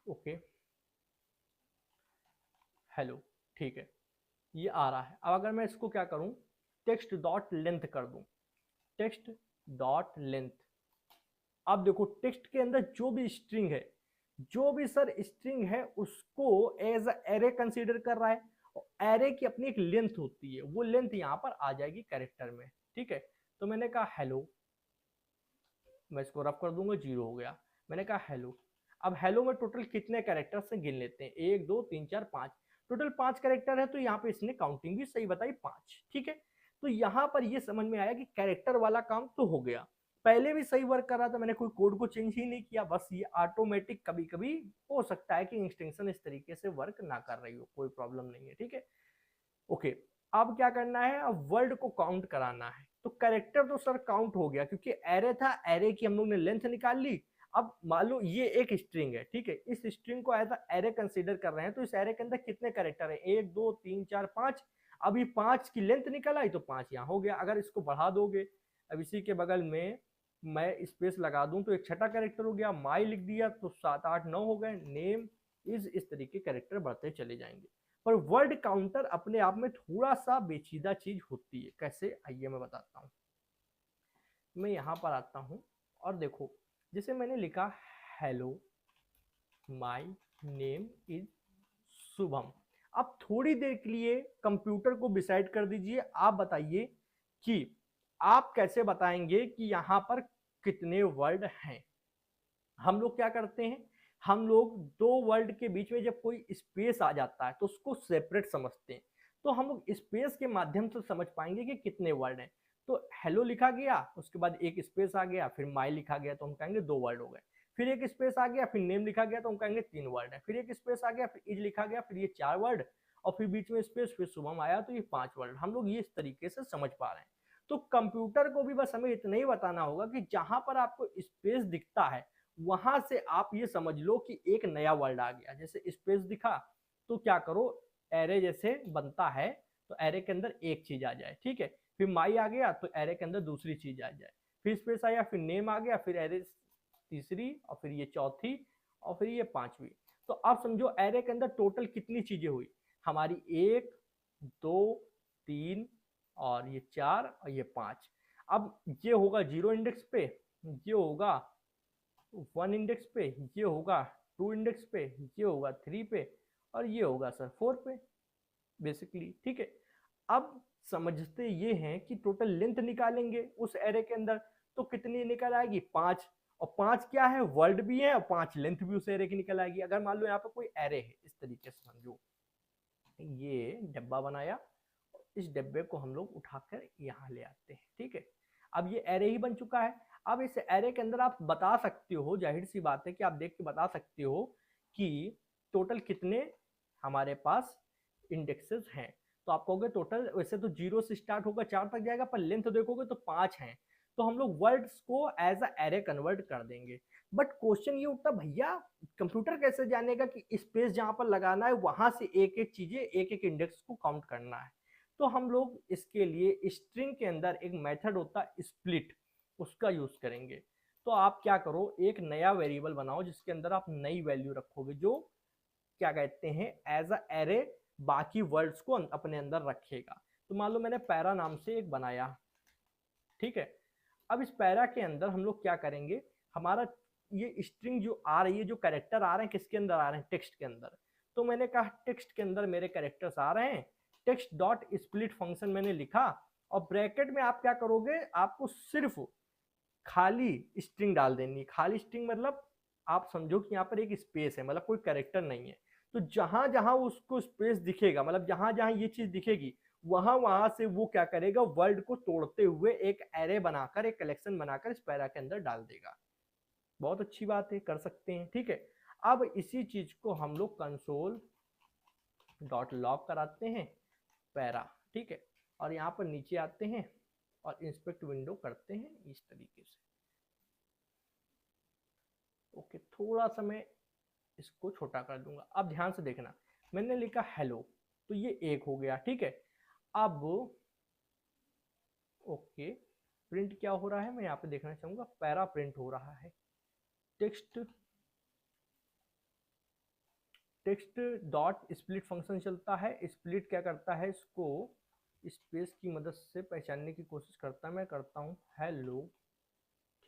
ओके, हेलो, ठीक है, ये आ रहा है। अब अगर मैं इसको क्या करूं, टेक्स्ट डॉट लेंथ कर दूं, टेक्स्ट डॉट लेंथ। अब देखो टेक्स्ट के अंदर जो भी स्ट्रिंग है, जो भी सर स्ट्रिंग है उसको एज अ एरे कंसीडर कर रहा है और एरे की अपनी एक लेंथ होती है, वो लेंथ यहाँ पर आ जाएगी कैरेक्टर में। ठीक है, तो मैंने कहा हेलो, मैं इसको रफ कर दूंगा, 0 हो गया। मैंने कहा हेलो, अब हेलो में टोटल कितने कैरेक्टर से गिन लेते हैं, 1 2 3 4 5, टोटल 5 कैरेक्टर है तो यहाँ पे इसने काउंटिंग भी सही बताई 5। ठीक है, तो यहाँ पर ये समझ में आया कि कैरेक्टर वाला काम तो हो गया, पहले भी सही वर्क कर रहा था, मैंने कोई कोड को चेंज ही नहीं किया, बस ये ऑटोमेटिक कभी कभी हो सकता है कि एक्सटेंशन इस तरीके से वर्क ना कर रही हो, कोई प्रॉब्लम नहीं है। ठीक है, ओके, अब क्या करना है, अब वर्ड को काउंट कराना है। तो कैरेक्टर तो सर काउंट हो गया क्योंकि एरे था, एरे की हम लोग ने लेंथ निकाल ली। अब मान लो ये एक स्ट्रिंग है, ठीक है, इस स्ट्रिंग को एज एरे कंसीडर कर रहे हैं, तो इस एरे के अंदर कितने कैरेक्टर है, 1 2 3 4 5। अब ये 5 की लेंथ निकल आई तो 5 यहाँ हो गया। अगर इसको बढ़ा दोगे, अब इसी के बगल में मैं स्पेस लगा दूं तो एक छठा कैरेक्टर हो गया, माई लिख दिया तो 7 8 9 हो गए, नेम इज, इस तरीके कैरेक्टर बढ़ते चले जाएंगे। पर वर्ड काउंटर अपने आप में थोड़ा सा पेचीदा चीज होती है। कैसे, आइए मैं बताता हूँ। मैं यहाँ पर आता हूँ और देखो, जैसे मैंने लिखा hello my name is Shubham. अब थोड़ी देर के लिए कंप्यूटर को डिसाइड कर दीजिए, आप बताइए कि आप कैसे बताएंगे कि यहाँ पर कितने वर्ड हैं। हम लोग क्या करते हैं, हम लोग दो वर्ड के बीच में जब कोई स्पेस आ जाता है तो उसको सेपरेट समझते हैं। तो हम लोग स्पेस के माध्यम से समझ पाएंगे कि कितने वर्ड हैं। तो हेलो लिखा गया, उसके बाद एक स्पेस आ गया, फिर माई लिखा गया तो हम कहेंगे 2 वर्ड हो गए। फिर एक स्पेस आ गया, फिर नेम लिखा गया तो हम कहेंगे 3 वर्ड है। फिर एक स्पेस आ गया, फिर इज लिखा गया, फिर ये 4 वर्ड, और फिर बीच में स्पेस, फिर शुभम आया तो ये 5 वर्ड। हम लोग ये इस तरीके से समझ पा रहे हैं। तो कंप्यूटर को भी बस हमें इतना ही बताना होगा कि जहां पर आपको स्पेस दिखता है वहां से आप ये समझ लो कि एक नया वर्ड आ गया। जैसे स्पेस दिखा तो क्या करो, एरे जैसे बनता है तो एरे के अंदर एक चीज आ जाए, ठीक है। फिर माई आ गया तो एरे के अंदर दूसरी चीज आ जाए, फिर स्पेस आया, फिर नेम आ गया, फिर एरे तीसरी, और फिर ये चौथी, और फिर ये पांचवी। तो आप समझो एरे के अंदर टोटल कितनी चीजें हुई हमारी, 1 2 3 और ये 4 और ये 5। अब ये होगा 0 इंडेक्स पे, ये होगा 1 इंडेक्स पे, ये होगा 2 इंडेक्स पे, ये होगा 3 पे, और ये होगा सर 4 पे बेसिकली, ठीक है। अब समझते ये हैं कि टोटल लेंथ निकालेंगे उस एरे के अंदर तो कितनी निकल आएगी, 5। और 5 क्या है, वर्ड भी है, और 5 लेंथ भी उस एरे की निकल आएगी। अगर मान लो यहाँ पर कोई एरे है, इस तरीके से समझो, ये डब्बा बनाया, इस डब्बे को हम लोग उठाकर यहाँ ले आते हैं, ठीक है। अब ये एरे ही बन चुका है। अब इस एरे के अंदर आप बता सकते हो, जाहिर सी बात है कि आप देख के बता सकते हो कि टोटल कितने हमारे पास इंडेक्सेस हैं। तो आप कहोगे टोटल, वैसे तो 0 से स्टार्ट होगा 4 तक जाएगा, पर लेंथ देखोगे तो 5 हैं। तो हम लोग वर्ड्स को एज अ एरे कन्वर्ट कर देंगे। बट क्वेश्चन ये उठता, भैया कंप्यूटर कैसे जानेगा कि स्पेस जहां पर लगाना है वहां से एक एक चीजें, एक एक इंडेक्स को काउंट करना है। तो हम लोग इसके लिए स्ट्रिंग के अंदर एक मेथड होता है स्प्लिट, उसका यूज करेंगे। तो आप क्या करो, एक नया वेरिएबल बनाओ जिसके अंदर आप नई वैल्यू रखोगे, जो क्या कहते हैं एज अ एरे बाकी वर्ड्स को अपने अंदर रखेगा। तो मान लो मैंने पैरा नाम से एक बनाया, ठीक है। अब इस पैरा के अंदर हम लोग क्या करेंगे, हमारा ये स्ट्रिंग जो आ रही है, जो कैरेक्टर आ रहे हैं किसके अंदर आ रहे हैं, टेक्स्ट के अंदर। तो मैंने कहा टेक्स्ट के अंदर मेरे कैरेक्टर्स आ रहे हैं, टेक्स्ट डॉट स्प्लिट फंक्शन मैंने लिखा, और ब्रैकेट में आप क्या करोगे, आपको सिर्फ खाली स्ट्रिंग डाल देनी। खाली स्ट्रिंग मतलब आप समझो कि यहाँ पर एक स्पेस है, मतलब कोई कैरेक्टर नहीं है। तो जहां जहां उसको स्पेस दिखेगा, मतलब जहां जहां ये चीज दिखेगी, वहां वहां से वो क्या करेगा, वर्ड को तोड़ते हुए एक एरे बनाकर, एक कलेक्शन बनाकर इस पैरा के अंदर डाल देगा। बहुत अच्छी बात है, कर सकते हैं, ठीक है। अब इसी चीज को हम लोग कंसोल डॉट लॉग कराते हैं पैरा, ठीक है। और यहाँ पर नीचे आते हैं और इंस्पेक्ट विंडो करते हैं इस तरीके से। ओके, थोड़ा सा मैं इसको छोटा कर दूंगा। अब ध्यान से देखना, मैंने लिखा हेलो तो ये एक हो गया, ठीक है। अब ओके, प्रिंट क्या हो रहा है मैं यहाँ पे देखना चाहूंगा, पैरा प्रिंट हो रहा है। Text text dot split function चलता है। स्प्लिट क्या करता है, इसको स्पेस की मदद से पहचानने की कोशिश करता है। मैं करता हूँ हेलो,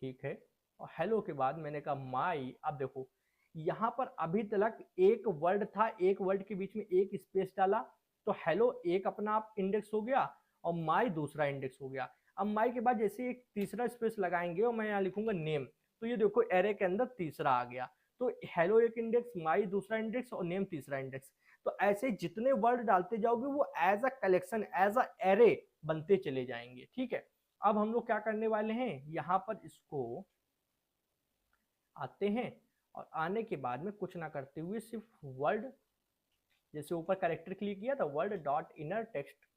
ठीक है। और हेलो के बाद मैंने कहा माई। अब देखो यहाँ पर अभी तक एक वर्ड था, एक वर्ड के बीच में एक स्पेस डाला, तो हेलो एक अपना आप इंडेक्स हो गया और माई दूसरा इंडेक्स हो गया। अब माई के बाद जैसे एक तीसरा स्पेस लगाएंगे और मैं यहाँ लिखूंगा नेम, तो ये देखो एरे के अंदर तीसरा आ गया। तो हेलो एक इंडेक्स, माई दूसरा इंडेक्स और नेम तीसरा इंडेक्स। तो ऐसे जितने वर्ड डालते जाओगे वो as a collection, as a array बनते चले जाएंगे, ठीक है। अब हम लोग क्या करने वाले हैं, यहाँ पर इसको आते हैं और आने के बाद में कुछ ना करते हुए सिर्फ वर्ड, जैसे ऊपर कैरेक्टर क्लिक किया था, word dot inner text,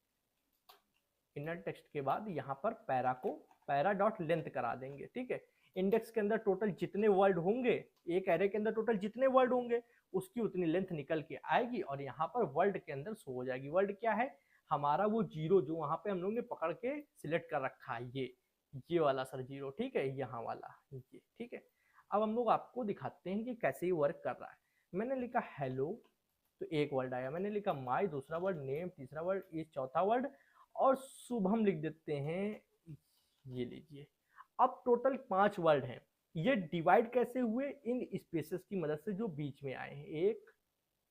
inner text के बाद यहाँ पर पैरा को पैरा डॉट लेंथ करा देंगे, ठीक है। इंडेक्स के अंदर टोटल जितने वर्ड होंगे, एक एरे के अंदर टोटल जितने वर्ड होंगे उसकी उतनी लेंथ निकल के आएगी और यहाँ पर वर्ड के अंदर शो हो जाएगी। वर्ड क्या है हमारा, वो जीरो जो वहां पे हम लोग ने पकड़ के सिलेक्ट कर रखा है, ये वाला सर 0, ठीक है, यहाँ वाला ये, ठीक है। अब हम लोग आपको दिखाते हैं कि कैसे ये वर्क कर रहा है। मैंने लिखा हेलो तो एक वर्ड आया, मैंने लिखा माई दूसरा वर्ड, नेम तीसरा वर्ड, इज चौथा वर्ड, और शुभम लिख देते हैं, ये लीजिए। अब टोटल 5 वर्ड हैं। ये डिवाइड कैसे हुए? इन स्पेसेस की मदद से जो बीच में आए हैं, 1,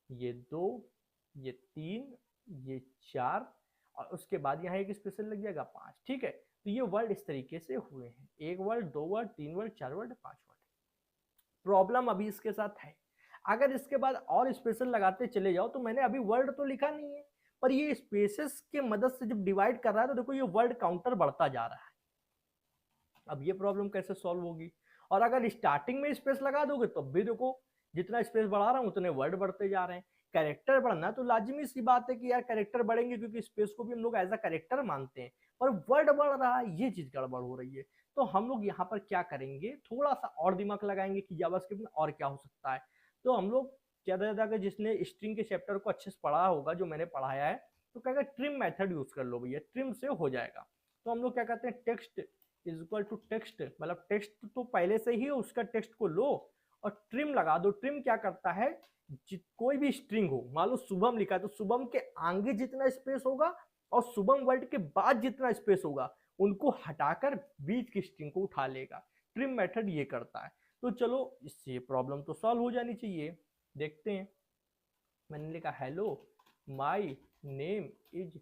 ये 2, ये 3, ये 4, और उसके बाद यहाँ एक स्पेशल लग जाएगा 5, ठीक है। तो ये वर्ड इस तरीके से हुए हैं, 1 word, 2 word, 3 word, 4 word, 5 word. Problem अभी इसके साथ है, अगर इसके बाद और स्पेशल लगाते चले जाओ तो मैंने अभी वर्ड तो लिखा नहीं है, पर ये स्पेसेस के मदद से जब डिवाइड कर रहा है तो देखो ये वर्ड काउंटर बढ़ता जा रहा है। अब ये प्रॉब्लम कैसे सॉल्व होगी? और अगर स्टार्टिंग में स्पेस लगा दोगे तो भी देखो जितना स्पेस बढ़ा रहा हूं उतने वर्ड बढ़ते जा रहे हैं। कैरेक्टर बढ़ना तो लाजिमी सी बात है कि यार कैरेक्टर बढ़ेंगे, क्योंकि स्पेस को भी हम लोग एज अ कैरेक्टर मानते हैं, पर वर्ड बढ़ रहा है, ये चीज गड़बड़ हो रही है। तो हम लोग यहाँ पर क्या करेंगे, थोड़ा सा और दिमाग लगाएंगे कि जावास्क्रिप्ट में और क्या हो सकता है। तो हम लोग ज्यादा से ज्यादा जिसने स्ट्रिंग के चैप्टर को अच्छे से पढ़ा होगा, जो मैंने पढ़ाया है, तो कहेगा ट्रिम मेथड यूज कर लो भैया, ट्रिम से हो जाएगा। तो हम लोग क्या कहते हैं, text is equal to text, मतलब टेक्स्ट तो पहले से ही उसका टेक्स्ट को लो और ट्रिम लगा दो। ट्रिम क्या करता है, कोई भी स्ट्रिंग हो, मान लो शुभम लिखा है तो शुभम के आगे जितना स्पेस होगा और शुभम वर्ड के बाद जितना स्पेस होगा उनको हटाकर बीच की स्ट्रिंग को उठा लेगा। ट्रिम मेथड ये करता है। तो चलो इससे प्रॉब्लम तो सॉल्व हो जानी चाहिए, देखते हैं। मैंने लिखा hello my name is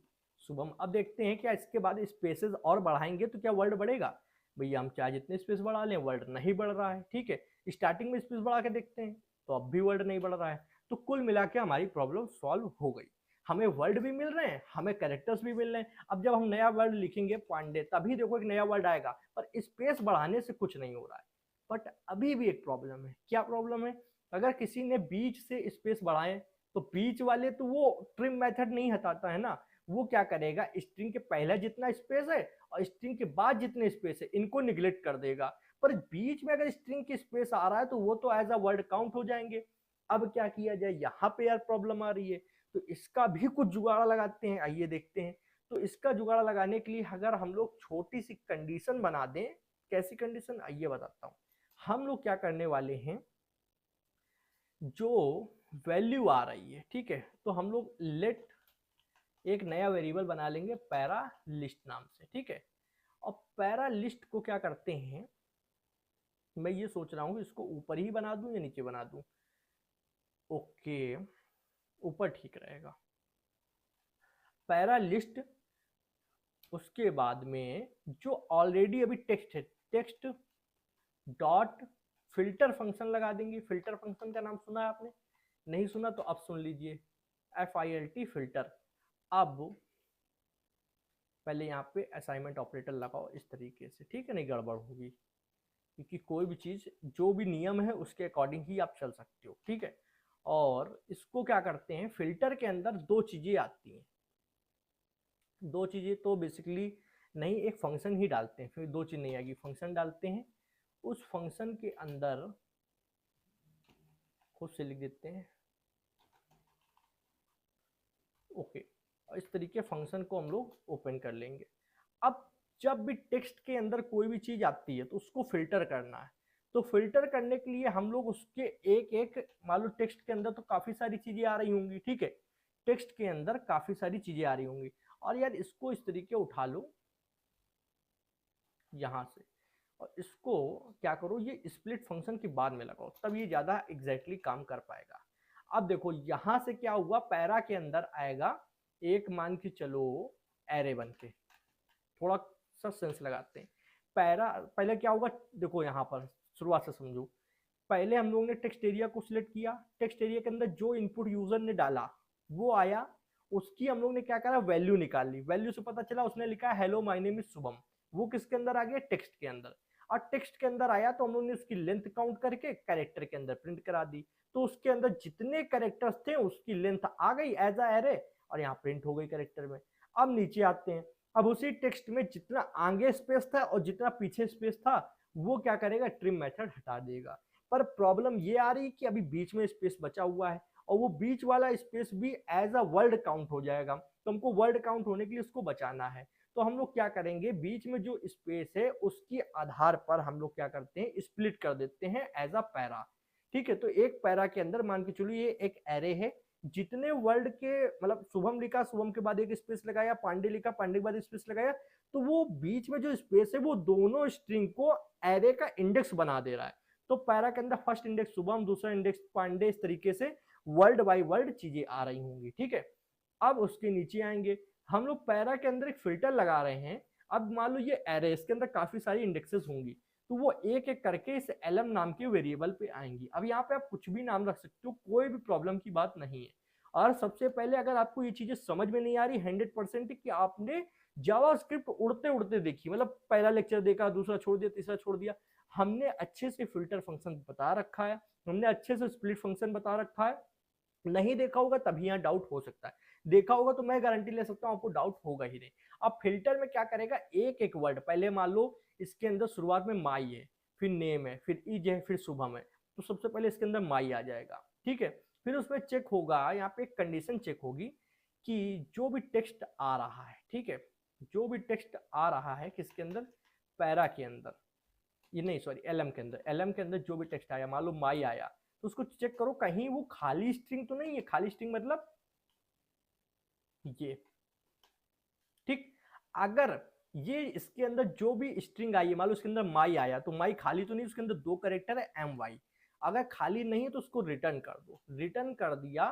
Shubham. अब देखते हैं क्या इसके बाद स्पेसेस और बढ़ाएंगे तो क्या वर्ड बढ़ेगा? भैया हम चाहे जितने स्पेस बढ़ा लें वर्ड नहीं बढ़ रहा है, ठीक है। स्टार्टिंग में स्पेस बढ़ा के देखते हैं तो अब भी वर्ड नहीं बढ़ रहा है। तो कुल मिला के हमारी प्रॉब्लम सॉल्व हो गई, हमें वर्ड भी मिल रहे हैं, हमें कैरेक्टर्स भी मिल रहे हैं। अब जब हम नया वर्ड लिखेंगे पांडे, तभी देखो एक नया वर्ड आएगा, पर स्पेस बढ़ाने से कुछ नहीं हो रहा है। बट अभी भी एक प्रॉब्लम है। क्या प्रॉब्लम है? अगर किसी ने बीच से स्पेस बढ़ाए तो बीच वाले तो वो ट्रिम मेथड नहीं हटाता है ना, वो क्या करेगा, स्ट्रिंग के पहले जितना स्पेस है और स्ट्रिंग के बाद जितने स्पेस है इनको निगलेक्ट कर देगा। पर बीच में अगर स्ट्रिंग की स्पेस आ रहा है तो वो तो एज अ वर्ड काउंट हो जाएंगे। अब क्या किया जाए, यहाँ पे यार प्रॉब्लम आ रही है। तो इसका भी कुछ जुगाड़ लगाते हैं, आइए देखते हैं। तो इसका जुगाड़ लगाने के लिए अगर हम लोग छोटी सी कंडीशन बना दें, कैसी कंडीशन आइए बताता हूँ। हम लोग क्या करने वाले हैं, जो वैल्यू आ रही है, ठीक है, तो हम लोग लेट एक नया वेरिएबल बना लेंगे पैरा लिस्ट नाम से, ठीक है। और पैरा लिस्ट को क्या करते हैं, मैं ये सोच रहा हूँ इसको ऊपर ही बना दूं या नीचे बना दूं। ओके, ऊपर ठीक रहेगा। पैरा लिस्ट, उसके बाद में जो ऑलरेडी अभी टेक्स्ट है, टेक्स्ट डॉट फिल्टर फंक्शन लगा देंगे। फिल्टर फंक्शन का नाम सुना है आपने? नहीं सुना तो अब सुन लीजिए, FILT फिल्टर। अब पहले यहाँ पे असाइनमेंट ऑपरेटर लगाओ इस तरीके से, ठीक है, नहीं गड़बड़ होगी, क्योंकि कोई भी चीज जो भी नियम है उसके अकॉर्डिंग ही आप चल सकते हो, ठीक है। और इसको क्या करते हैं, फिल्टर के अंदर दो चीजें आती हैं, दो चीजें तो बेसिकली नहीं, एक फंक्शन ही डालते हैं, फिर दो चीज नहीं आएगी, फंक्शन डालते हैं। उस फंक्शन के अंदर खुद से लिख देते हैं, ओके, इस तरीके फंक्शन को हम लोग ओपन कर लेंगे। अब जब भी टेक्स्ट के अंदर कोई भी चीज आती है तो उसको फिल्टर करना है। तो फिल्टर करने के लिए हम लोग उसके एक एक, मान लो टेक्स्ट के अंदर तो काफी सारी चीजें आ रही होंगी, ठीक है, टेक्स्ट के अंदर काफी सारी चीजें आ रही होंगी। और यार इसको इस तरीके उठा लो यहां से, और इसको क्या करो, ये स्प्लिट फंक्शन के बाद में लगाओ, तब ये ज्यादा एग्जैक्टली काम कर पाएगा। अब देखो यहां से क्या हुआ, पैरा के अंदर आएगा एक, मान के चलो एरे बन के, थोड़ा सा सेंस लगाते हैं। पैरा पहले क्या होगा, देखो यहाँ पर शुरुआत से समझो। पहले हम लोग ने टेक्स्ट एरिया को सिलेक्ट किया, टेक्स्ट एरिया के अंदर जो इनपुट यूजर ने डाला वो आया, उसकी हम लोग ने क्या करा, वैल्यू निकाल ली। वैल्यू से पता चला उसने लिखा hello my name is Shubham, वो किसके अंदर आ गया, टेक्स्ट के अंदर। और टेक्स्ट के अंदर आया तो हम लोग ने उसकी लेंथ काउंट करके कैरेक्टर के अंदर प्रिंट करा दी। तो उसके अंदर जितने कैरेक्टर्स थे उसकी लेंथ आ गई एज अ एरे, और यहाँ प्रिंट हो गई कैरेक्टर में। अब नीचे आते हैं, अब उसी टेक्स्ट में जितना आगे स्पेस था और जितना पीछे स्पेस था वो क्या करेगा, ट्रिम मेथड हटा देगा। पर प्रॉब्लम ये आ रही कि अभी बीच में स्पेस बचा हुआ है और वो बीच वाला स्पेस भी एज अ वर्ड काउंट हो जाएगा, तो हमको वर्ड काउंट होने के लिए उसको बचाना है। तो हम लोग क्या करेंगे, बीच में जो स्पेस है उसके आधार पर हम लोग क्या करते हैं, स्प्लिट कर देते हैं एज अ पैरा। ठीक है, तो एक पैरा के अंदर मान के चलो ये एक एरे है, जितने वर्ड के मतलब शुभम लिखा, शुभम के बाद एक स्पेस लगाया, पांडे लिखा, पांडे के बाद स्पेस लगाया, तो वो बीच में जो स्पेस है वो दोनों स्ट्रिंग को एरे का इंडेक्स बना दे रहा है। तो पैरा के अंदर फर्स्ट इंडेक्स शुभम, दूसरा इंडेक्स पांडे, इस तरीके से वर्ड बाय वर्ड चीजें आ रही होंगी। ठीक है, अब उसके नीचे आएंगे, हम लोग पैरा के अंदर एक फिल्टर लगा रहे हैं। अब मान लो ये एरे, इसके अंदर काफी सारी इंडेक्सेस होंगी, तो वो एक एक करके इस एलएम नाम के वेरिएबल पे आएंगी। अब यहाँ पे आप कुछ भी नाम रख सकते हो, कोई भी प्रॉब्लम की बात नहीं है। और सबसे पहले अगर आपको ये चीजें समझ में नहीं आ रही 100% कि आपने जावास्क्रिप्ट उड़ते उड़ते देखी, मतलब पहला लेक्चर देखा, दूसरा छोड़ दिया, तीसरा छोड़ दिया, हमने अच्छे से फिल्टर फंक्शन बता रखा है, हमने अच्छे से स्प्लिट फंक्शन बता रखा है। नहीं देखा होगा तभी यहाँ डाउट हो सकता है, देखा होगा तो मैं गारंटी ले सकता हूँ आपको डाउट होगा ही नहीं। अब फिल्टर में क्या करेगा, एक एक वर्ड, पहले मान लो इसके अंदर शुरुआत में माई है, फिर नेम है, फिर इज है, फिर शुभम है, तो सबसे पहले इसके अंदर माई आ जाएगा। ठीक है, फिर उसमें चेक होगा, यहाँ पे एक कंडीशन चेक होगी कि जो भी टेक्स्ट आ रहा है, ठीक है, जो भी टेक्स्ट आ रहा है किसके अंदर, पैरा के अंदर, ये नहीं सॉरी एलएम के अंदर, एलएम के अंदर जो भी टेक्स्ट आया, मान लो माई आया, तो उसको चेक करो कहीं वो खाली स्ट्रिंग तो नहीं है। खाली स्ट्रिंग मतलब ये, ठीक, अगर ये इसके अंदर जो भी स्ट्रिंग आई है, मान लो इसके अंदर माई आया, तो माई खाली तो नहीं, उसके अंदर दो कैरेक्टर है एम वाई, अगर खाली नहीं है तो उसको रिटर्न कर दो। रिटर्न कर दिया,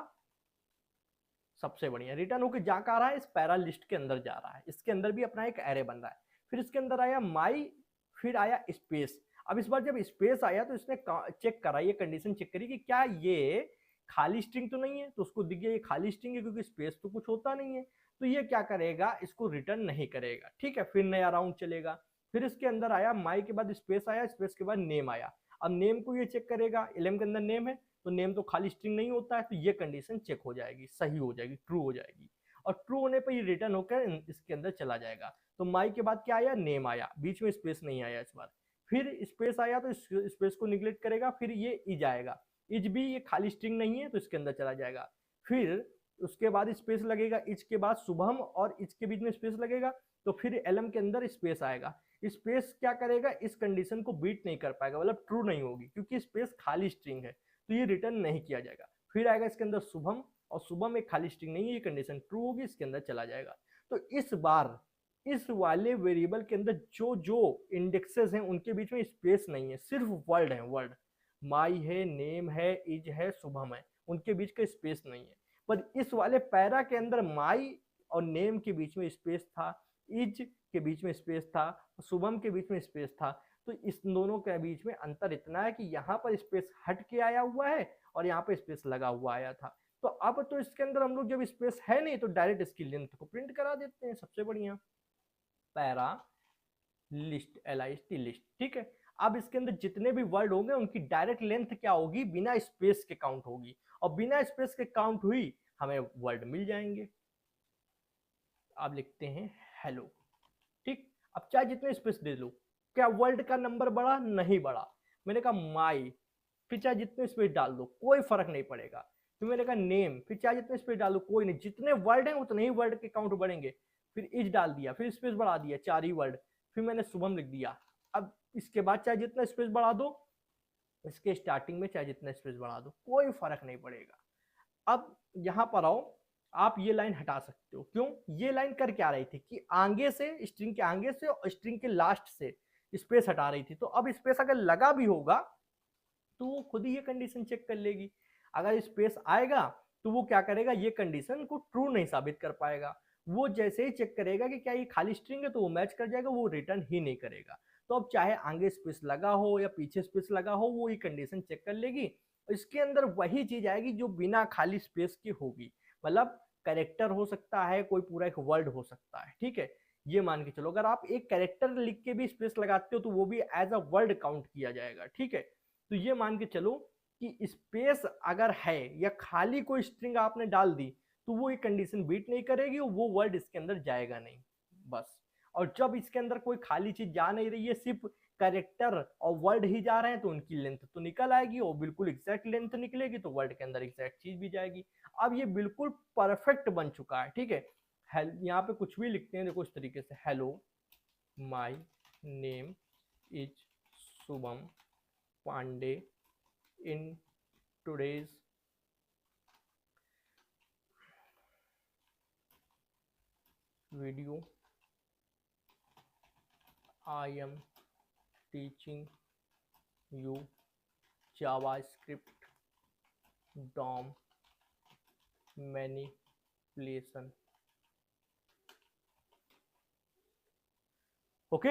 सबसे बढ़िया, रिटर्न होकर जा कर आ रहा है, इस पैरा लिस्ट के अंदर जा रहा है, इसके अंदर भी अपना एक एरे बन रहा है। फिर इसके अंदर आया माई, फिर आया स्पेस। अब इस बार जब स्पेस आया तो इसने चेक करा, ये कंडीशन चेक करी कि क्या ये खाली स्ट्रिंग तो नहीं है, तो उसको दिख गया ये खाली स्ट्रिंग है, क्योंकि स्पेस तो कुछ होता नहीं है, तो ये क्या करेगा, इसको रिटर्न नहीं करेगा। ठीक है, फिर नया राउंड चलेगा। फिर इसके अंदर आया माई के बाद स्पेस आया, स्पेस के बाद नेम आया। अब नेम को ये चेक करेगा, एलएम के अंदर नेम है, तो नेम तो खाली स्ट्रिंग नहीं होता है, तो ये कंडीशन चेक हो जाएगी, सही हो जाएगी, ट्रू हो जाएगी। और ट्रू होने पर ये रिटर्न होकर इसके अंदर चला जाएगा। तो माई के बाद क्या आया, नेम आया, बीच में स्पेस नहीं आया इस बार। फिर स्पेस आया तो स्पेस को निगलेक्ट करेगा, फिर ये इज आएगा, इज भी ये खाली स्ट्रिंग नहीं है तो इसके अंदर चला जाएगा। फिर उसके बाद स्पेस लगेगा, इज के बाद शुभम और इज के बीच में स्पेस लगेगा, तो फिर एलएम के अंदर स्पेस आएगा। स्पेस क्या करेगा, इस कंडीशन को बीट नहीं कर पाएगा, मतलब ट्रू नहीं होगी, क्योंकि स्पेस खाली स्ट्रिंग है, तो ये रिटर्न नहीं किया जाएगा। फिर आएगा इसके अंदर शुभम, और शुभम एक खाली स्ट्रिंग नहीं है, ये कंडीशन ट्रू होगी, इसके अंदर चला जाएगा। तो इस बार इस वाले वेरिएबल के अंदर जो जो इंडेक्सेस हैं उनके बीच में स्पेस नहीं है, सिर्फ वर्ड है, वर्ड माई है, नेम है, इज है, शुभम है, उनके बीच का स्पेस नहीं है। पर इस वाले पैरा के अंदर माई और नेम के बीच में स्पेस था, इज के बीच में स्पेस था, शुभम के बीच में स्पेस था। तो इस दोनों के बीच में अंतर इतना है कि यहाँ पर स्पेस हट के आया हुआ है और यहाँ पे स्पेस लगा हुआ आया था। तो अब तो इसके अंदर हम लोग जब स्पेस है नहीं तो डायरेक्ट इसकी लेंथ को प्रिंट करा देते हैं, सबसे बढ़िया, पैरा लिस्ट, LIST लिस्ट। ठीक है, अब इसके अंदर जितने भी वर्ड होंगे उनकी डायरेक्ट लेंथ क्या होगी, बिना स्पेस के काउंट होगी, और बिना स्पेस के काउंट हुई हमें वर्ड मिल जाएंगे। आप लिखते हैं हेलो, ठीक, अब चाहे जितने स्पेस दे लो, क्या वर्ड का नंबर बढ़ा, नहीं बढ़ा। मैंने कहा माई, फिर चाहे जितने स्पेस डाल दो कोई फर्क नहीं पड़ेगा। फिर मैंने कहा नेम, फिर चाहे जितने स्पेस डाल दो कोई नहीं, जितने वर्ड हैं उतने ही वर्ड के काउंट बढ़ेंगे। फिर इज डाल दिया, फिर स्पेस बढ़ा दिया, 4 ही वर्ड, फिर मैंने शुभम लिख दिया। अब इसके बाद चाहे जितना स्पेस बढ़ा दो, इसके स्टार्टिंग में चाहे जितना स्पेस बढ़ा दो, कोई फर्क नहीं पड़ेगा। अब यहां पर आओ, आप ये लाइन हटा सकते हो। क्यों, ये लाइन कर क्या रही थी कि आगे से, स्ट्रिंग के आगे से और स्ट्रिंग के लास्ट से स्पेस हटा रही थी। तो अब स्पेस अगर लगा भी होगा तो वो खुद ही ये कंडीशन चेक कर लेगी। अगर स्पेस आएगा तो वो क्या करेगा, ये कंडीशन को ट्रू नहीं साबित कर पाएगा। वो जैसे ही चेक करेगा कि क्या ये खाली स्ट्रिंग है तो वो मैच कर जाएगा, वो रिटर्न ही नहीं करेगा। तो अब चाहे आगे स्पेस लगा हो या पीछे स्पेस लगा हो, वो ये कंडीशन चेक कर लेगी। इसके अंदर वही चीज आएगी जो बिना खाली स्पेस की होगी, मतलब कैरेक्टर हो सकता है, कोई पूरा एक वर्ड हो सकता है। ठीक है, ये मान के चलो, अगर आप एक कैरेक्टर लिख के भी स्पेस लगाते हो तो वो भी एज अ वर्ड काउंट किया जाएगा। ठीक है, तो ये मान के चलो कि स्पेस अगर है या खाली कोई स्ट्रिंग आपने डाल दी तो वो एक कंडीशन बीट नहीं करेगी, वो वर्ड इसके अंदर जाएगा नहीं, बस। और जब इसके अंदर कोई खाली चीज जा नहीं रही है, सिर्फ कैरेक्टर और वर्ड ही जा रहे हैं, तो उनकी लेंथ तो निकल आएगी, और बिल्कुल एग्जैक्ट लेंथ निकलेगी, तो वर्ड के अंदर एग्जैक्ट चीज भी जाएगी। अब ये बिल्कुल परफेक्ट बन चुका है। ठीक है, यहाँ पे कुछ भी लिखते हैं, देखो इस तरीके से, hello my name is Shubham Pandey, in today's video I am teaching you JavaScript DOM manipulation. Okay,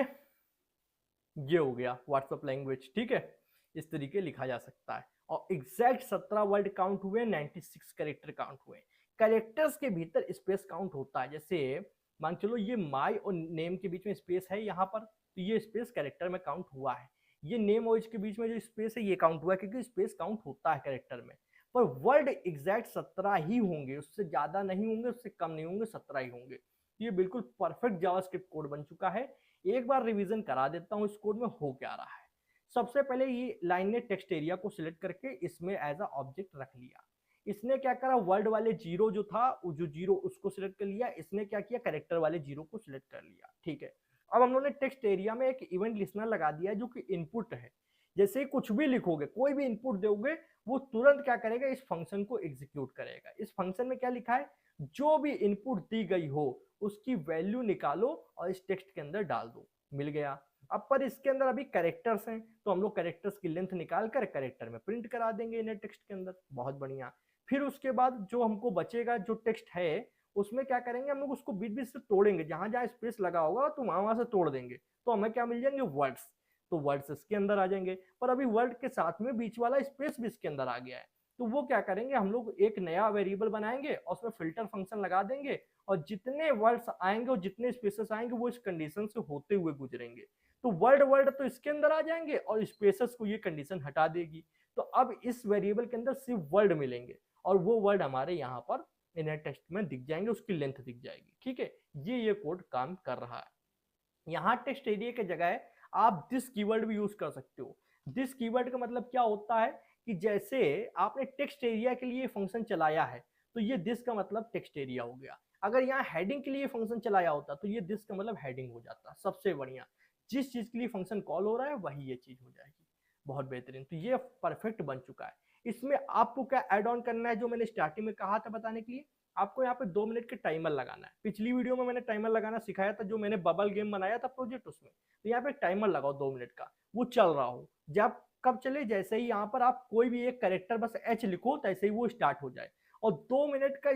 ये हो गया व्हाट्सएप लैंग्वेज, ठीक है। इस तरीके लिखा जा सकता है। और एग्जैक्ट 17 वर्ड काउंट हुए, 96 कैरेक्टर काउंट हुए। कैरेक्टर्स के भीतर स्पेस काउंट होता है, जैसे मान चलो ये माय और नेम के बीच में स्पेस है यहाँ पर, तो ये स्पेस कैरेक्टर में काउंट हुआ है। ये नेम और इसके बीच में जो स्पेस है ये काउंट हुआ है, क्योंकि स्पेस काउंट होता है कैरेक्टर में। पर वर्ड एग्जैक्ट 17 ही होंगे, उससे ज्यादा नहीं होंगे, उससे कम नहीं होंगे, 17 ही होंगे। ये बिल्कुल परफेक्ट जावास्क्रिप्ट कोड बन चुका है। एक बार रिवीजन करा देता हूँ इस कोड में हो क्या रहा है। सबसे पहले ये लाइन ने टेक्स्ट एरिया को सिलेक्ट करके इसमें एज अ ऑब्जेक्ट रख लिया। इसने क्या करा, वर्ड वाले जीरो जो था, जो जीरो उसको सिलेक्ट कर लिया। इसने क्या किया, कैरेक्टर वाले जीरो को सिलेक्ट कर लिया, ठीक है। अब हम लोगों ने टेक्स्ट एरिया में एक इवेंट लिसनर लगा दिया है, जो कि इनपुट है। जैसे ही कुछ भी लिखोगे, कोई भी इनपुट दोगे, वो तुरंत क्या करेगा, इस फंक्शन को एग्जीक्यूट करेगा। इस फंक्शन में क्या लिखा है, जो भी इनपुट दी गई हो उसकी वैल्यू निकालो और इस टेक्स्ट के अंदर डाल दो। मिल गया। अब पर इसके अंदर अभी कैरेक्टर्स हैं, तो हम लोग कैरेक्टर्स की लेंथ निकाल कर कैरेक्टर में प्रिंट करा देंगे इन्हें टेक्स्ट के अंदर। बहुत बढ़िया। फिर उसके बाद जो हमको बचेगा, जो टेक्स्ट है उसमें क्या करेंगे, हम लोग उसको बीच बीच से तोड़ेंगे। जहां जहां स्पेस लगा होगा तो वहां से तोड़ देंगे, तो हमें क्या मिल जाएंगे, वर्ड्स। तो वर्ड्स इसके अंदर आ जाएंगे। पर अभी वर्ड के साथ में बीच वाला स्पेस भी इसके अंदर आ गया है, तो वो क्या करेंगे, हम लोग एक नया वेरिएबल बनाएंगे और उसमें फिल्टर फंक्शन लगा देंगे, और जितने वर्ड्स आएंगे और जितने स्पेसेस आएंगे वो इस कंडीशन से होते हुए गुजरेंगे। तो वर्ड वर्ड तो इसके अंदर आ जाएंगे और स्पेसेस को ये कंडीशन हटा देगी। तो अब इस वेरिएबल के अंदर सिर्फ वर्ड मिलेंगे, और वो वर्ड हमारे यहाँ पर इनर टेक्स्ट में दिख जाएंगे, उसकी लेंथ दिख जाएगी, ठीक है। ये कोड काम कर रहा है। यहाँ टेक्स्ट एरिया के जगह आप दिस कीवर्ड भी यूज कर सकते हो। दिस कीवर्ड का मतलब क्या होता है कि जैसे आपने टेक्स्ट एरिया के लिए फंक्शन चलाया है, तो ये दिस का मतलब टेक्स्ट एरिया हो गया। अगर यहाँ हेडिंग के लिए फंक्शन चलाया होता तो ये दिस का मतलब हेडिंग हो जाता। सबसे बढ़िया, जिस चीज के लिए फंक्शन कॉल हो रहा है वही ये चीज हो जाएगी। बहुत बेहतरीन। तो ये परफेक्ट बन चुका है। इसमें आपको क्या ऐड ऑन करना है, जो मैंने स्टार्टिंग में कहा था बताने के लिए, आपको यहाँ पे 2 मिनट के टाइमर लगाना है। पिछली वीडियो में मैंने टाइमर लगाना सिखाया था, जो मैंने बबल गेम बनाया था प्रोजेक्ट उसमें। तो यहाँ पे टाइमर लगाओ 2 मिनट का, वो चल रहा हो। जब कब चले, जैसे ही यहाँ पर आप कोई भी एक कैरेक्टर बस एच लिखो, तैसे ही वो स्टार्ट हो जाए। और 2 मिनट का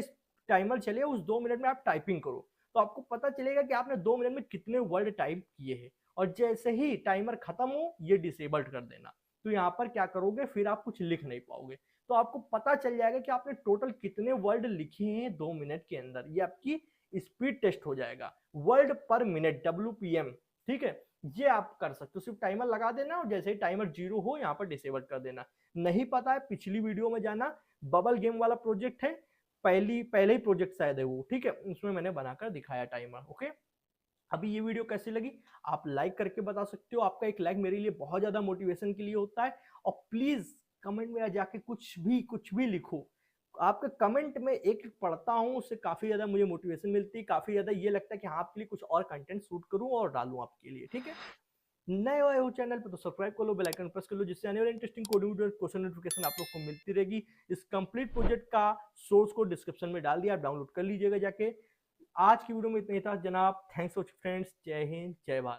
टाइमर चले, उस 2 मिनट में आप टाइपिंग करो, तो आपको पता चलेगा कि आपने 2 मिनट में कितने वर्ड टाइप किए हैं। और जैसे ही टाइमर खत्म हो, ये डिसेबल्ड कर देना। तो यहाँ पर क्या करोगे, फिर आप कुछ लिख नहीं पाओगे। तो आपको पता चल जाएगा कि आपने टोटल कितने वर्ड लिखे हैं 2 मिनट के अंदर। ये आपकी स्पीड टेस्ट हो जाएगा, वर्ड पर मिनट, WPM, ठीक है। ये आप कर सकते हो। सिर्फ टाइमर लगा देना और जैसे ही टाइमर 0 हो यहाँ पर डिसेबल कर देना। नहीं पता है, पिछली वीडियो में जाना, बबल गेम वाला प्रोजेक्ट है, पहले ही प्रोजेक्ट शायद है वो, ठीक है, उसमें मैंने बनाकर दिखाया टाइमर। ओके, अभी ये वीडियो कैसी लगी आप लाइक करके बता सकते हो। आपका एक लाइक मेरे लिए बहुत ज्यादा मोटिवेशन के लिए होता है। और प्लीज कमेंट में जाके कुछ भी लिखो। आपके कमेंट में एक पढ़ता हूँ, उससे काफी ज्यादा मुझे मोटिवेशन मिलती है, काफी ज्यादा ये लगता है कि हाँ आपके लिए कुछ और कंटेंट शूट करूँ और डालूं आपके लिए, ठीक है। नए आए हो चैनल पे तो सब्सक्राइब कर लो, बेल आइकन प्रेस कर लो, जिससे आने वाले interesting coding video question notification आप लोग को मिलती रहेगी। इस कंप्लीट प्रोजेक्ट का सोर्स को डिस्क्रिप्शन में डाल दिया, आप डाउनलोड कर लीजिएगा जाके। आज की वीडियो में इतना ही था जनाब। Thanks for friends. जय हिंद, जय भारत।